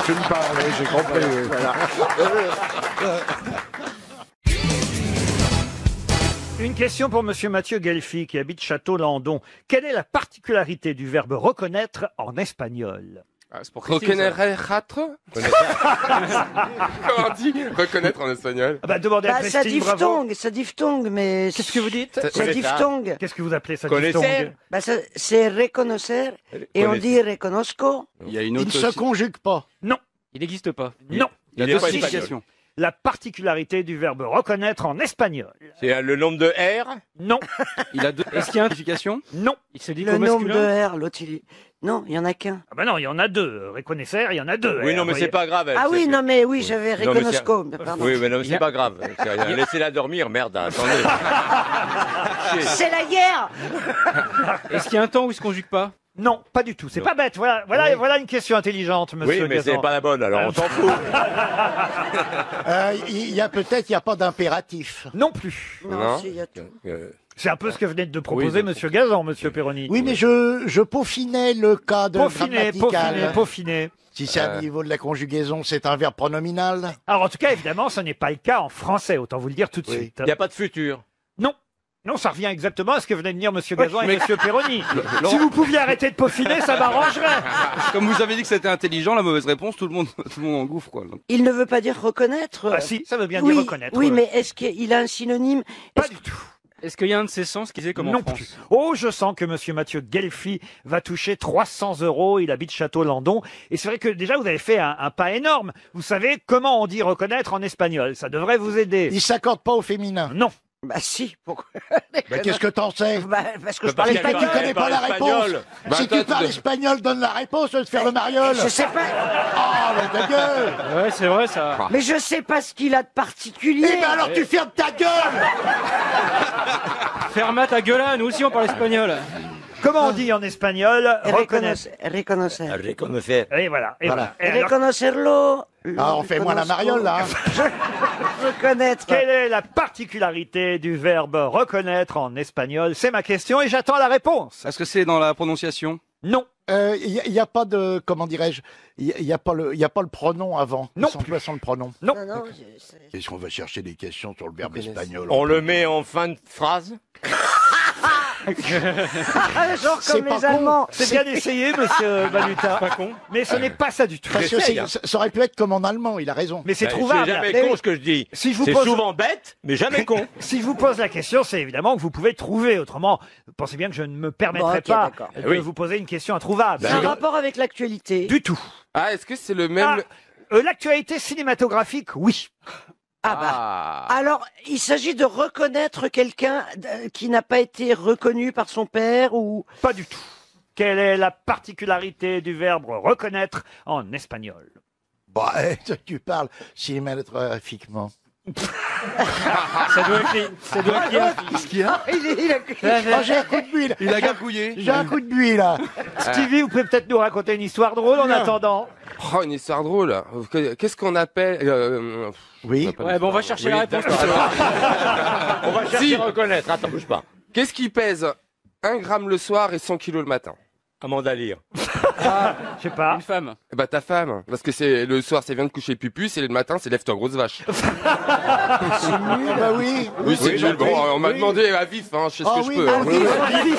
tu me parles, j'ai compris. Voilà. Une question pour Monsieur Mathieu Guelfi, qui habite Château-Landon. Quelle est la particularité du verbe reconnaître en espagnol? Reconnaître. Comment on dit reconnaître en espagnol? Demandez à Christine Bravo. Ça diphtongue, mais... Qu'est-ce que vous dites? Ça diphtongue. Qu'est-ce que vous appelez ça diphtongue? C'est reconnaître, et on dit reconozco. Il y a une Il autre ne se conjugue pas. Non. Il n'existe pas. Non. Il y a deux significations. La particularité du verbe reconnaître en espagnol. C'est le nombre de R? Non. Il a 2 significations? Non. Il se dit Le nombre de R, l'autre il... Non, il y en a qu'un. Ah non, il y en a 2. Reconnaisseur, il y en a 2. Oui, non, mais c'est pas grave. Ah oui, non, mais oui, j'avais reconozco. Oui, mais non, c'est pas grave. Laissez-la dormir, merde, attendez. C'est la guerre. Est-ce qu'il y a un temps où il se conjugue pas? Non, pas du tout. C'est pas bête. Voilà une question intelligente, Monsieur. Oui, mais Gazan. c'est pas la bonne, alors on s'en fout. Il y a pas d'impératif. Non plus. Non, si, il y a tout. C'est un peu ce que venait de proposer Monsieur Gazan, Monsieur Perroni. Oui, mais je peaufinais le cas de grammatical. Peaufiner. Si c'est à niveau de la conjugaison, c'est un verbe pronominal. Alors, en tout cas, évidemment, ce n'est pas le cas en français, autant vous le dire tout de suite. Il n'y a pas de futur. Non. Non, ça revient exactement à ce que venaient de dire Monsieur Gazan et Monsieur Perroni. Si vous pouviez arrêter de peaufiner, ça m'arrangerait. Comme vous avez dit que c'était intelligent, la mauvaise réponse, tout le monde engouffre, quoi. Il ne veut pas dire reconnaître. Ah si, ça veut bien dire reconnaître. Oui, mais est-ce qu'il a un synonyme? Pas du tout. Est-ce qu'il y a un de ces sens qui disait comme en Non France? plus. Oh, je sens que Monsieur Mathieu Guelfi va toucher 300 €. Il habite Château-Landon. Et c'est vrai que déjà, vous avez fait un pas énorme. Vous savez comment on dit reconnaître en espagnol. Ça devrait vous aider. Il s'accorde pas au féminin. Non. Bah si, pourquoi? Mais qu'est-ce que t'en sais? Parce que je Bah, parle parce que tu espagnol. connais pas la réponse. Bah, Si tu parles espagnol, donne la réponse, au lieu de faire le mariole. Je sais pas. Oh, mais ta gueule! Ouais, c'est vrai ça. Mais je sais pas ce qu'il a de particulier. Eh ben alors tu fermes ta gueule! Ferma ta gueule là, nous aussi on parle espagnol. Comment on dit en espagnol reconnaître? Reconocer. Reconocer. Et voilà. Et Voilà. voilà. Et alors, Reconocerlo. Ah, on fait moins la mariole, là. Reconnaître. quelle est la particularité du verbe reconnaître en espagnol? C'est ma question et j'attends la réponse. Est-ce que c'est dans la prononciation? Non. Il n'y a pas de, comment dirais-je, il y a pas le pronom avant. Non. Sans le pronom. Non. Est-ce qu'on va chercher des questions sur le verbe espagnol? On le met en fin de phrase. Genre C'est comme pas les con. Allemands. C'est bien essayé, monsieur Baluta. Pas con. Mais ce n'est pas ça du tout. Parce que J'essaye, hein. ça aurait pu être comme en allemand, il a raison. Mais c'est Ben, trouvable. C'est jamais Mais con oui. ce que je dis. Si je vous C'est pose- souvent bête, mais jamais con. Si je vous pose la question, c'est évidemment que vous pouvez trouver. Autrement, pensez bien que je ne me permettrai Bon, ok, pas d'accord. de Oui. vous poser une question introuvable. C'est un rapport avec l'actualité. Du tout. Ah, est-ce que c'est le même... L'actualité cinématographique, oui. Ah bah. Alors, il s'agit de reconnaître quelqu'un qui n'a pas été reconnu par son père ou... Pas du tout. Quelle est la particularité du verbe reconnaître en espagnol? Bah, tu parles cinématographiquement. Ça doit être Qu'est-ce qu'il y a? Il a... Oh, j'ai un coup de bulle. Il a gargouillé. J'ai un coup de bulle, là. Stevie, vous pouvez peut-être nous raconter une histoire drôle en attendant. Oh, une histoire drôle. Qu'est-ce qu'on appelle... Oui. Ouais, bon, on va chercher la réponse. On va chercher à reconnaître. Attends, bouge pas. Qu'est-ce qui pèse 1 gramme le soir et 100 kilos le matin? Amanda Lear. Je sais pas. Une femme. Bah ta femme, parce que c'est le soir c'est vient de coucher pupus et le matin c'est lève-toi grosse vache. Ah bah oui. Oui c'est nul, bon on m'a oui. demandé à vif, hein, je sais ce Ah que oui, je peux. bah hein. oui.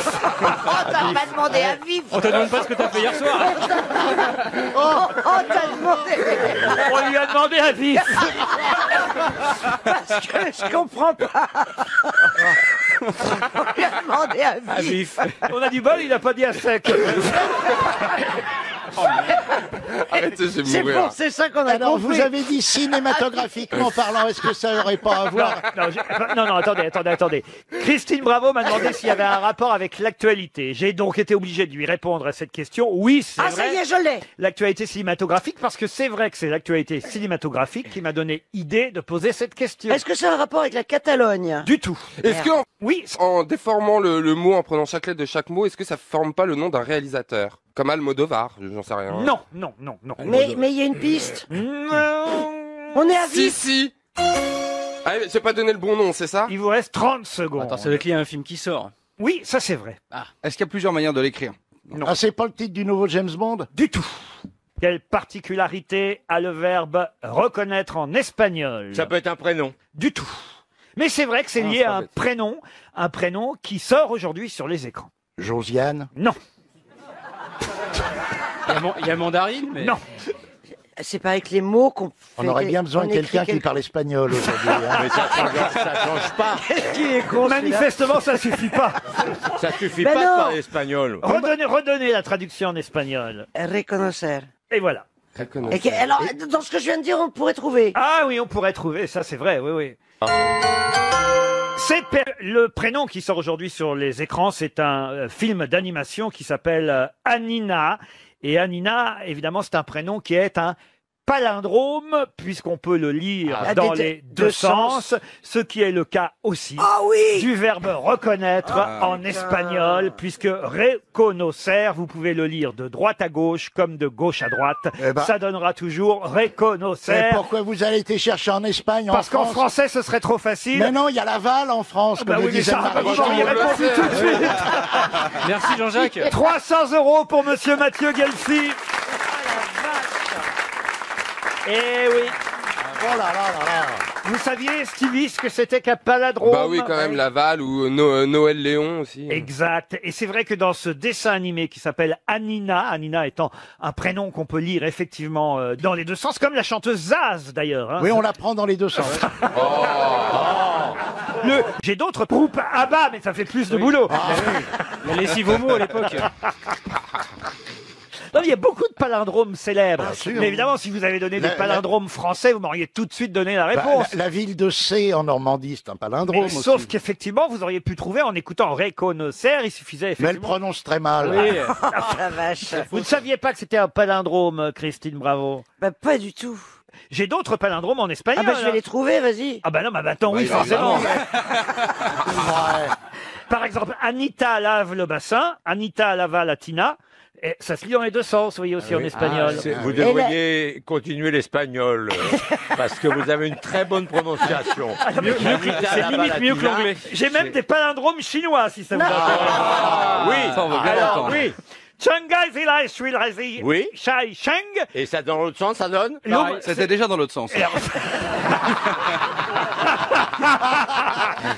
t'as pas demandé à vif. On te demande pas ce que t'as fait hier soir. Oh, t'as demandé. On lui a demandé à vif. Parce que je comprends pas. On lui a demandé à vif. On a du bol, il a pas dit à sec. Arrêtez, je vais C'est mourir. bon, c'est ça qu'on a Alors, compris. vous avez dit cinématographiquement parlant, est-ce que ça n'aurait pas à voir? Non, attendez. Christine Bravo m'a demandé s'il y avait un rapport avec l'actualité. J'ai donc été obligé de lui répondre à cette question. Oui, c'est Ah, vrai. ça y est, je l'ai. L'actualité cinématographique, parce que c'est vrai que c'est l'actualité cinématographique qui m'a donné idée de poser cette question. Est-ce que c'est un rapport avec la Catalogne? Du tout. Est-ce que Oui. en déformant le mot, en prenant chaque lettre de chaque mot, est-ce que ça forme pas le nom d'un réalisateur? Comme Almodovar, j'en sais rien. Non. Mais il y a une piste. Non. On est à Si, vif. si. Ah, j'ai pas donné le bon nom, c'est ça? Il vous reste 30 secondes. Attends, ça doit être lié à un film qui sort. Oui, ça c'est vrai. Est-ce qu'il y a plusieurs manières de l'écrire? Ah, c'est pas le titre du nouveau James Bond? Du tout. Quelle particularité a le verbe reconnaître en espagnol? Ça peut être un prénom. Du tout. Mais c'est vrai que c'est lié à un prénom qui sort aujourd'hui sur les écrans. Josiane? Non. Il y a mandarine, mais... Non. C'est pas avec les mots qu'on On aurait bien besoin de quelqu'un qui parle espagnol aujourd'hui. hein. Mais ça change pas. Qui est con, Manifestement, ça suffit pas. Ça suffit Ben pas non. de parler espagnol. Redonnez la traduction en espagnol. Reconocer. Et voilà. Et alors, dans ce que je viens de dire, on pourrait trouver. Ah oui, on pourrait trouver, ça c'est vrai, oui. C'est le prénom qui sort aujourd'hui sur les écrans, c'est un film d'animation qui s'appelle Anina. Et Anina, évidemment, c'est un prénom qui est un palindrome, puisqu'on peut le lire dans les deux sens, ce qui est le cas aussi du verbe reconnaître en espagnol, puisque reconocer, vous pouvez le lire de droite à gauche comme de gauche à droite. Ça donnera toujours reconocer. Mais pourquoi vous allez été chercher en Espagne, Parce qu'en France français, ce serait trop facile. Mais non, il y a Laval en France, comme Bah le oui, mais disait ça, Marie vous m'auriez répondu tout de suite. Merci Jean-Jacques. 300 € pour monsieur Mathieu Guelfi. Eh oui. Oh là là là là. Vous saviez, Stevie, ce que c'était qu'un palindrome? Bah oui, quand même, Laval ou Noël Léon aussi. Exact. Et c'est vrai que dans ce dessin animé qui s'appelle Anina, Anina étant un prénom qu'on peut lire effectivement dans les deux sens, comme la chanteuse Zaz d'ailleurs. hein. Oui, on la prend dans les deux sens. J'ai d'autres groupes ABBA, mais ça fait plus de boulot. La lessive homo à l'époque. Non, il y a beaucoup de palindromes célèbres. Bien sûr. Mais évidemment, si vous avez donné des La- palindromes français, vous m'auriez tout de suite donné la Bah, réponse. la ville de C en Normandie, c'est un palindrome. Mais sauf aussi. qu'effectivement, vous auriez pu trouver en écoutant Réconocer, il suffisait Mais elle effectivement... prononce très mal. Oui. La vache. Vous ne saviez pas que c'était un palindrome, Christine Bravo? Bah, pas du tout. J'ai d'autres palindromes en espagnol. Ah bah je vais hein. les trouver, vas-y. Ah bah non, bah attends, oui, Ouais, forcément. Ouais. Par exemple, Anita lave le bassin, Anita lava la tina. Et ça se lit dans les deux sens, vous voyez aussi en espagnol. Vous devriez continuer l'espagnol parce que vous avez une très bonne prononciation. C'est limite mieux que l'anglais. J'ai même des palindromes chinois, si ça vous intéresse. Oui, Ça, on veut bien Alors, l'entendre. oui. Shanghai Zilai Shuilrazi Oui. Shai Sheng. Et ça dans l'autre sens, ça donne C'était déjà dans l'autre sens.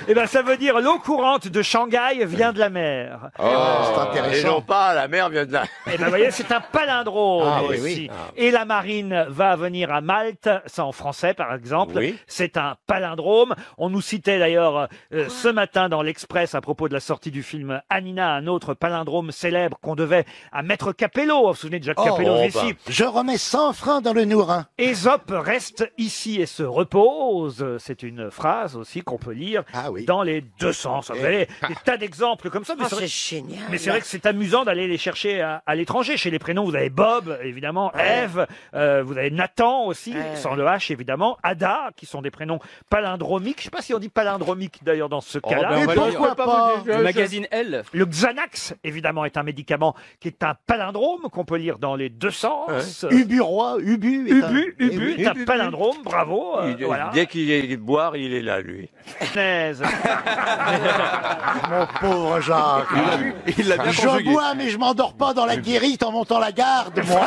Eh ben, ça veut dire l'eau courante de Shanghai vient de la mer. C'est Et intéressant. non pas, la mer vient de là. Eh ben, vous voyez, c'est un palindrome Ah, oui, aussi. oui. Et la marine va venir à Malte, ça en français par exemple. Oui. C'est un palindrome. On nous citait d'ailleurs ce matin dans l'Express à propos de la sortie du film Anina, un autre palindrome célèbre qu'on devait à Maître Capello. Vous vous souvenez de Jacques Capello ici? Je remets 100 francs dans le nourrin. Ésope reste ici et se repose. C'est une phrase aussi qu'on peut lire Ah oui. dans les deux sens. Vous avez des tas d'exemples comme ça. Mais Oh, c'est vrai- c'est génial. mais c'est vrai que c'est amusant d'aller les chercher à l'étranger. Chez les prénoms, vous avez Bob, évidemment, Ève, vous avez Nathan aussi, sans le H, évidemment, Ada, qui sont des prénoms palindromiques. Je sais pas si on dit palindromique d'ailleurs dans ce cas-là. ben, on Mais va pourquoi pas Le magazine Elle. Le Xanax, évidemment, est un médicament qui est un palindrome qu'on peut lire dans les deux sens. Ubu-roi, Ubu. est un- Ubu, Eh Ubu, oui. est un palindrome, bravo. Voilà. Dès qu'il est boire, il est là, lui. Naise. Mon pauvre Jacques. Il l'a bien Je conjugué. bois, mais je m'endors pas dans la guérite en montant la garde, moi.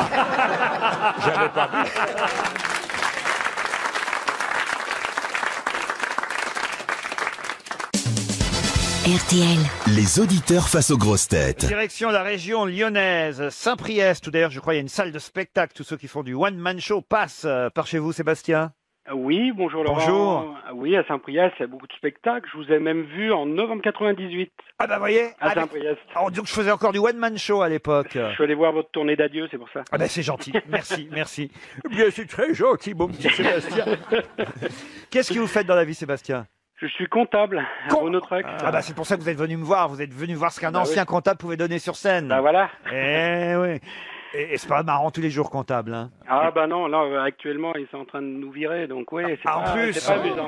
J'avais pas vu. RTL. Les auditeurs face aux grosses têtes. Direction la région lyonnaise, Saint-Priest, où d'ailleurs je crois il y a une salle de spectacle. Tous ceux qui font du one-man show passent par chez vous, Sébastien. Oui, bonjour Laurent. Bonjour. Oui, à Saint-Priest, il y a beaucoup de spectacles. Je vous ai même vu en novembre 98 Ah bah voyez, à Saint-Priest. alors donc je faisais encore du one-man show à l'époque. Je suis allé voir votre tournée d'adieu, c'est pour ça. Ah ben c'est gentil, merci, merci. Bien c'est très gentil mon petit Sébastien. Qu'est-ce que vous faites dans la vie Sébastien? Je suis comptable à Renault Truck. Ah bah c'est pour ça que vous êtes venu me voir, vous êtes venu voir ce qu'un Bah ancien oui. comptable pouvait donner sur scène. Bah voilà. Eh oui. Et c'est pas marrant tous les jours comptable, hein. Ah bah non, là actuellement ils sont en train de nous virer, donc oui, c'est Ah, en pas, plus. c'est pas amusant.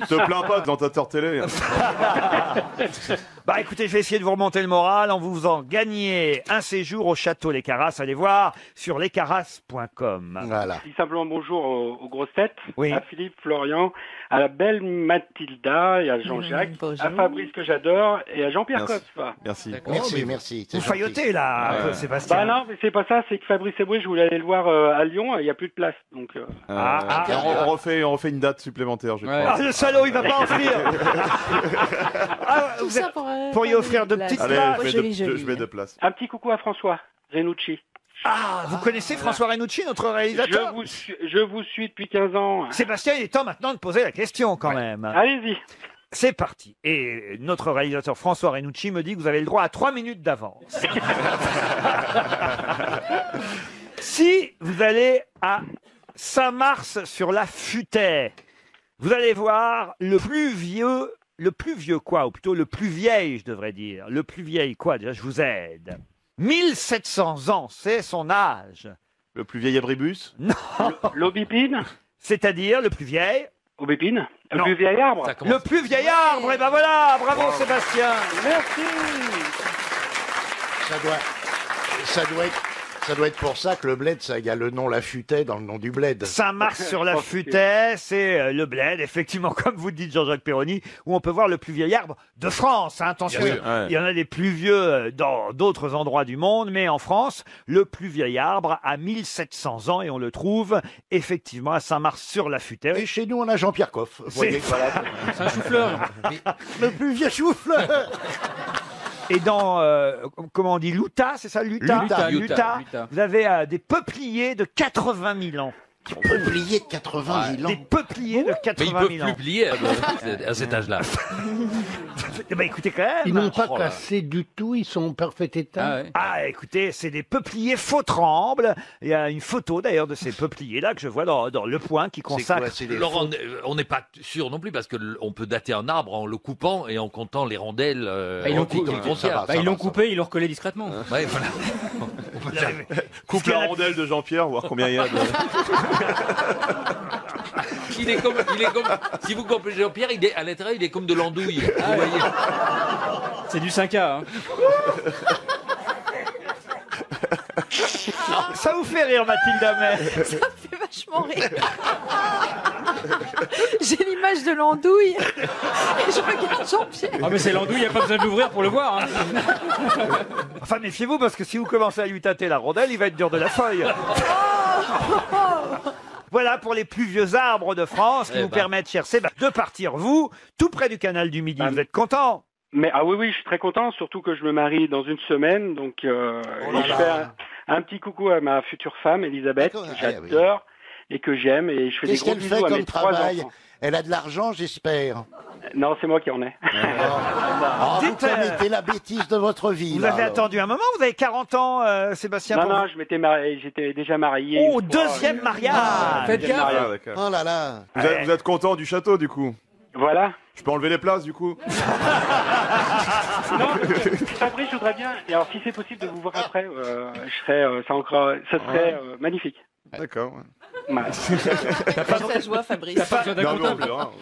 Te plains pas dans ta télé. Bah écoutez, je vais essayer de vous remonter le moral en vous faisant gagner un séjour au château Les Carrasses. Allez voir sur lescarrasses.com. Voilà. Je dis simplement bonjour aux grosses têtes, Oui. à Philippe, Florian, à la belle Mathilda et à Jean-Jacques, bonjour. à Fabrice que j'adore et à Jean-Pierre Merci. Cospa. Merci. Merci, merci. c'est Vous gentil. faillotez là, un peu, Sébastien. Bah non, mais c'est pas ça, c'est que Fabrice Eboué, je voulais aller le voir à Lyon, il n'y a plus de place. Donc, On refait une date supplémentaire, je crois. Ah, le salaud, il va pas offrir. Ah, vous êtes- pourriez offrir de petites Allez, places. je mets deux places. un petit coucou à François Renucci. Ah, vous connaissez François Renucci, notre réalisateur Je vous suis depuis 15 ans. Sébastien, il est temps maintenant de poser la question quand même. Allez-y. C'est parti. Et notre réalisateur François Renucci me dit que vous avez le droit à 3 minutes d'avance. Si vous allez à Saint-Mars-sur-la-Futaie, vous allez voir le plus vieux quoi, ou plutôt le plus vieil, je devrais dire. Le plus vieil quoi, déjà, je vous aide. 1700 ans, c'est son âge. Le plus vieil abribus. Non. L'aubépine. C'est-à-dire le plus vieil. Aubépine. Le Non. plus vieil arbre. Le plus vieil arbre, et ben voilà, bravo Sébastien. Merci. Ça doit être pour ça que le bled, ça il y a le nom La Futaie dans le nom du bled. Saint-Mars-sur-la-Futaie, c'est le bled, effectivement, comme vous dites Jean-Jacques Perroni, où on peut voir le plus vieil arbre de France. Hein, attention, Bien sûr, ouais. il y en a des plus vieux dans d'autres endroits du monde, mais en France, le plus vieil arbre a 1700 ans et on le trouve effectivement à Saint-Mars-sur-la-Futaie. Et chez nous, on a Jean-Pierre Coff. Vous voyez, voilà. C'est un chou-fleur. Le plus vieux chou-fleur. Et dans, comment on dit, l'Utah, c'est ça, l'Utah L'Utah. L'Utah. Vous avez des peupliers de 80 000 ans. Peupliers de 80 000 ans. Des peupliers de Mais 80 ils 000 ans. peuvent plus plier à cet âge-là. Eh ben, écoutez, quand même. Ils n'ont pas Oh là. cassé du tout, ils sont en parfait état. Ah, écoutez, c'est des peupliers faux trembles. Il y a une photo d'ailleurs de ces peupliers-là que je vois dans Le Point qui consacre. Laurent, on n'est pas sûr non plus parce que on peut dater un arbre en le coupant et en comptant les rondelles. Ils l'ont qu'il contient. ils l'ont coupé, ils l'ont recollé discrètement. Ouais, voilà. Coupe la rondelle de Jean-Pierre, voir combien il y a de... Il est comme, si vous coupez Jean-Pierre, à l'intérieur, il est comme de l'andouille. Vous voyez. C'est du 5K. Hein. Ça vous fait rire, Mathilde Amet? Ça me fait vachement rire. J'ai l'image de l'andouille et je regarde Jean-Pierre. Ah mais c'est l'andouille, il n'y a pas besoin de l'ouvrir pour le voir. Hein. Enfin, méfiez-vous parce que si vous commencez à lui tâter la rondelle, il va être dur de la feuille. Voilà pour les plus vieux arbres de France qui vous permettent, cher Sébastien, de partir, vous, tout près du canal du Midi. Vous êtes content? Mais oui, je suis très content, surtout que je me marie dans une semaine, donc je fais un petit coucou à ma future femme, Elisabeth, que j'adore et que j'aime, et je fais des Qu'est-ce gros qu'elle fait bisous à comme mes 3 travail? enfants. Elle a de l'argent, j'espère. Non, c'est moi qui en ai. Vous commettez la bêtise de votre vie. Vous là, avez alors. attendu un moment, vous avez 40 ans, Sébastien. Non, pour non, vous. je m'étais marié, j'étais déjà marié. Oh, une fois. deuxième mariage. Faites Deuxième gaffe. mariage, d'accord. Oh là là. Vous êtes content du château, du coup? Voilà. Je peux enlever les places, du coup? Non, Fabrice, je voudrais bien, et alors si c'est possible de vous voir après, ça serait magnifique. D'accord. Ouais. Ça joie, Fabrice.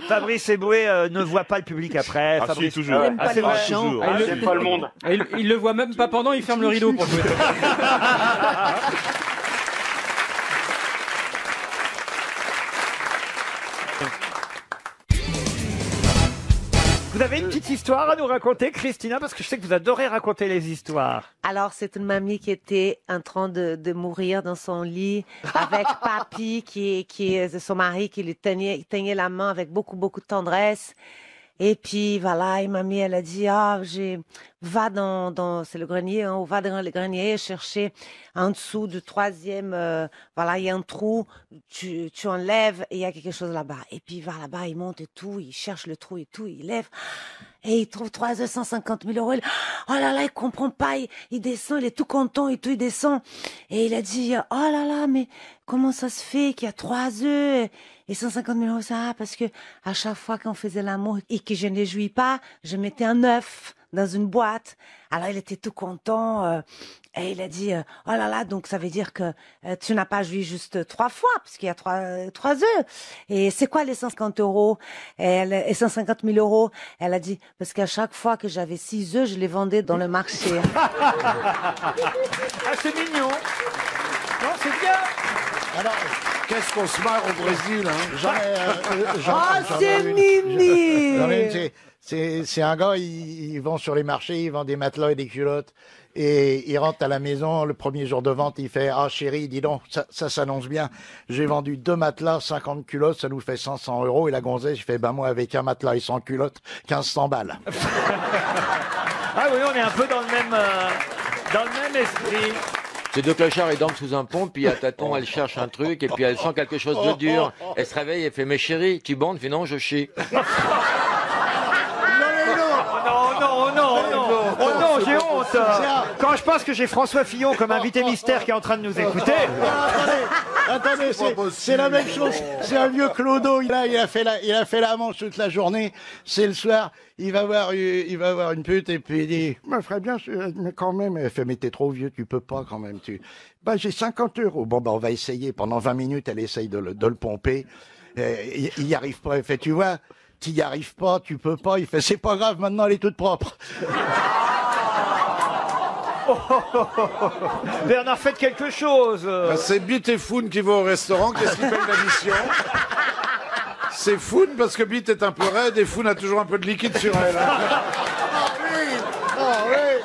Fabrice Eboué ne voit pas le public après. Ah, Fabrice, si, toujours. Il aime pas c'est les vrai. méchants. toujours. Ah, j'aime pas le monde. Et il le voit même pas pendant, il ferme le rideau pour jouer. Vous avez une petite histoire à nous raconter, Christina, parce que je sais que vous adorez raconter les histoires. Alors, c'est une mamie qui était en train de mourir dans son lit avec papy, qui est son mari, qui lui tenait la main avec beaucoup, beaucoup de tendresse. Et puis, voilà, et mamie, elle a dit, va dans c'est le grenier, hein, va dans le grenier chercher en dessous du 3e, voilà, il y a un trou, tu enlèves et il y a quelque chose là-bas. Et puis, il va là-bas, il monte et tout, il cherche le trou et tout, il lève. Et il trouve 150 000 euros. Oh là là, il comprend pas. Il descend, il est tout content et tout, il descend. Et il a dit, oh là là, mais comment ça se fait qu'il y a 3 œufs et 150 000 euros? Ça, parce que à chaque fois qu'on faisait l'amour et que je ne les jouis pas, je mettais un œuf dans une boîte. Alors il était tout content. Et il a dit, oh là là, donc ça veut dire que tu n'as pas joui juste 3 fois, parce qu'il y a 3 œufs. Et c'est quoi les 150 euros et 150 000 euros? Elle a dit, parce qu'à chaque fois que j'avais 6 œufs, je les vendais dans le marché. Ah, c'est mignon. Non, c'est bien. Alors, qu'est-ce qu'on se marre au Brésil, hein? C'est mimi. C'est un gars, il vend sur les marchés, il vend des matelas et des culottes. Et il rentre à la maison, le premier jour de vente, il fait « Ah chérie, dis donc, ça s'annonce bien. J'ai vendu 2 matelas, 50 culottes, ça nous fait 500 euros. » Et la gonzesse, je fais « Ben moi, avec un matelas et 100 culottes, 1500 balles. » Ah oui, on est un peu dans le même esprit. C'est 2 clochards et dorment sous un pont, puis à tâton, elle cherche un truc, et puis elle sent quelque chose de dur. Elle se réveille, elle fait « Mais chérie, tu bandes ?» Elle fait « Non, je chie. » Oh non, j'ai honte. Quand je pense que j'ai François Fillon comme invité mystère qui est en train de nous écouter. Attendez, c'est la même chose. C'est un vieux clodo. Il a fait la manche toute la journée. C'est le soir. Il va voir une pute et puis il dit, me ferait bien, mais quand même. Elle fait, mais t'es trop vieux, tu peux pas quand même. Bah, j'ai 50 euros. Bon, bah, on va essayer. Pendant 20 minutes, elle essaye de le pomper. Il y arrive pas. Elle fait, tu vois, t'y arrives pas, tu peux pas. Il fait, c'est pas grave, maintenant elle est toute propre. Bernard, faites quelque chose. Bah, c'est Bite et Foun qui va au restaurant. Qu'est-ce qui paye l'addition? C'est Foun parce que Bite est un peu raide et Foun a toujours un peu de liquide sur elle. Hein. Oh oui.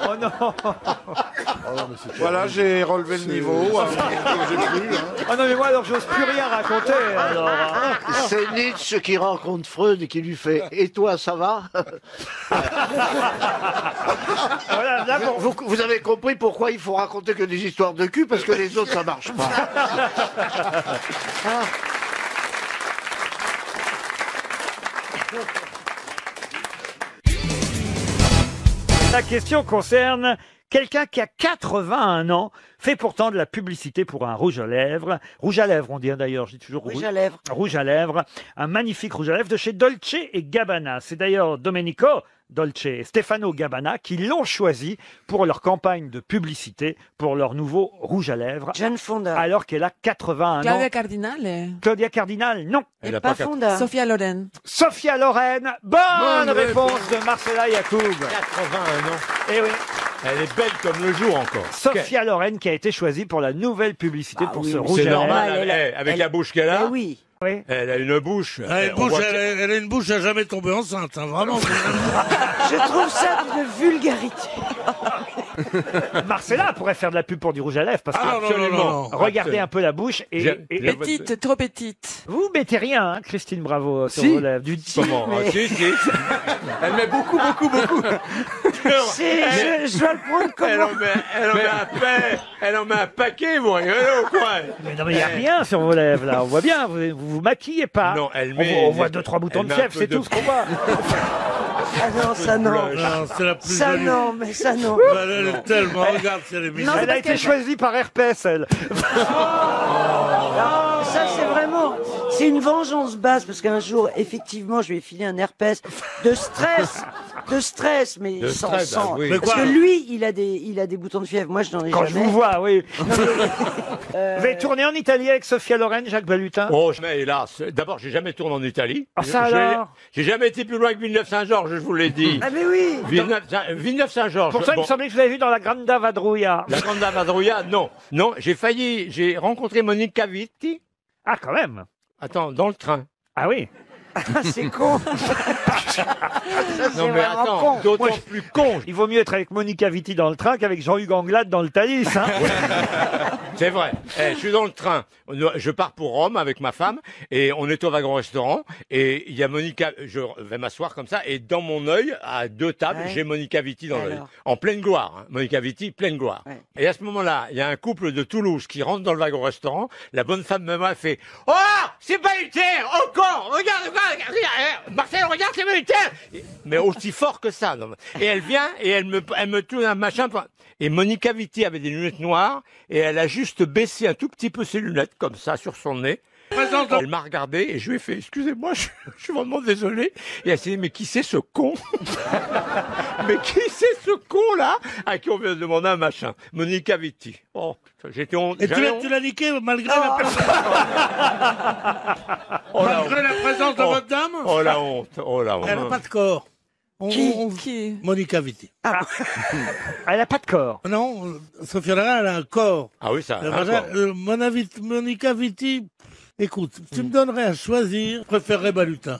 Oh non. Voilà, j'ai relevé le niveau. J'ai plus, hein. Ah non, mais moi, alors, j'ose plus rien raconter, alors. C'est Nietzsche qui rencontre Freud et qui lui fait « Et toi, ça va ?» Voilà, là, bon. Vous avez compris pourquoi il faut raconter que des histoires de cul, parce que les autres, ça marche pas. La question concerne quelqu'un qui a 81 ans, fait pourtant de la publicité pour un rouge à lèvres. Rouge à lèvres, on dit d'ailleurs, je dis toujours Rouge à lèvres. Rouge à lèvres, un magnifique rouge à lèvres de chez Dolce & Gabbana. C'est d'ailleurs Domenico Dolce et Stefano Gabbana qui l'ont choisi pour leur campagne de publicité pour leur nouveau rouge à lèvres. Jane Fonda. Alors qu'elle a 81 Claudia ans. Cardinale. Claudia Cardinal, non. Elle a pas Fonda. Sophia Loren. Sophia Loren, bonne réponse de Marcella Yacoub. 81 ans. Eh oui. Elle est belle comme le jour encore. Sophia Loren qui a été choisie pour la nouvelle publicité pour ce rouge à C'est lèvres. normal, avec la bouche qu'elle a. Eh oui. Oui. Elle a une bouche. Elle a une bouche à jamais tomber enceinte, hein, vraiment. Je trouve ça d'une vulgarité. Marcella pourrait faire de la pub pour du rouge à lèvres parce que Ah non, non, non, non. regardez un peu la bouche et Petite, trop petite. vous mettez rien, hein, Christine Bravo, sur Si. vos lèvres. Du Comment Mais- Si, si. Elle met beaucoup. Je dois le prendre Elle comment en met un paquet, vous rigolez ou quoi Mais non, mais il n'y a rien sur vos lèvres là. On voit bien, vous maquillez pas. Non, elle On met. voit- on voit 2-3 boutons elle de met un fièvre, peu c'est de- tout ce qu'on voit. Ah non, ça non. Non, c'est la plus Ça jolie. non, mais ça non. Bah, elle est tellement, regarde, c'est les mignonne. Elle a été choisie par herpès, elle. Non, ça c'est vraiment, c'est une vengeance basse parce qu'un jour, effectivement, je lui ai filé un herpès de stress, mais De sans stress, sang. ah oui. Mais Parce quoi que lui, il a des boutons de fièvre. Moi, je n'en ai Quand je jamais. vous vois, oui. Non, mais, Vous avez tourné en Italie avec Sophia Loren, Jacques Balutin? Oh, mais hélas. D'abord, j'ai jamais tourné en Italie. Ah, ça alors J'ai jamais été plus loin que Villeneuve-Saint-Georges, je vous l'ai dit. ah mais oui. Villeneuve-Saint-Georges. Pour ça, il Bon, me semblait que je l'avais vu dans la Granda Vadrouilla. la Grande Vadrouilla, non. Non, j'ai rencontré Monique Cavitti. Ah, quand même. Attends, dans le train. Ah oui. Ah, c'est con. Ça, c'est Non, mais vraiment attends, con. d'autant Moi, je- plus con. Il vaut mieux être avec Monica Vitti dans le train qu'avec Jean-Hugues Anglade dans le Thalys. Hein. C'est vrai. Je suis dans le train. Je pars pour Rome avec ma femme et on est au wagon-restaurant et il y a Monica. Je vais m'asseoir comme ça et dans mon œil, à 2 tables, Ouais. j'ai Monica Vitti dans l'œil. Alors. En pleine gloire. Hein. Monica Vitti, pleine gloire. Ouais. Et à ce moment-là, il y a un couple de Toulouse qui rentre dans le wagon-restaurant. La bonne femme me voit, fait « Oh, c'est pas militaire! Oh, con! Regarde, Marcel, regarde, c'est militaire! » Mais aussi fort que ça. Non. Et elle vient et elle me tourne un machin. Et Monica Vitti avait des lunettes noires et elle a juste baissé un tout petit peu ses lunettes comme ça sur son nez. Elle m'a regardé et je lui ai fait excusez-moi, je suis vraiment désolé. Et elle s'est dit mais qui c'est ce con? Mais qui c'est ce con là à qui on vient de demander un machin? Monica Vitti. Oh, j'étais honte. Et j'avais honte. tu l'as niqué malgré la présence. Malgré la présence de votre dame. Oh la honte, oh la honte. Elle n'a pas de corps. Qui Monica Vitti. Elle n'a pas de corps. Non, Sophia Loren, elle a un corps. Ah oui, ça. un corps. Monica Vitti, écoute, tu me donnerais à choisir, je préférerais Balutin.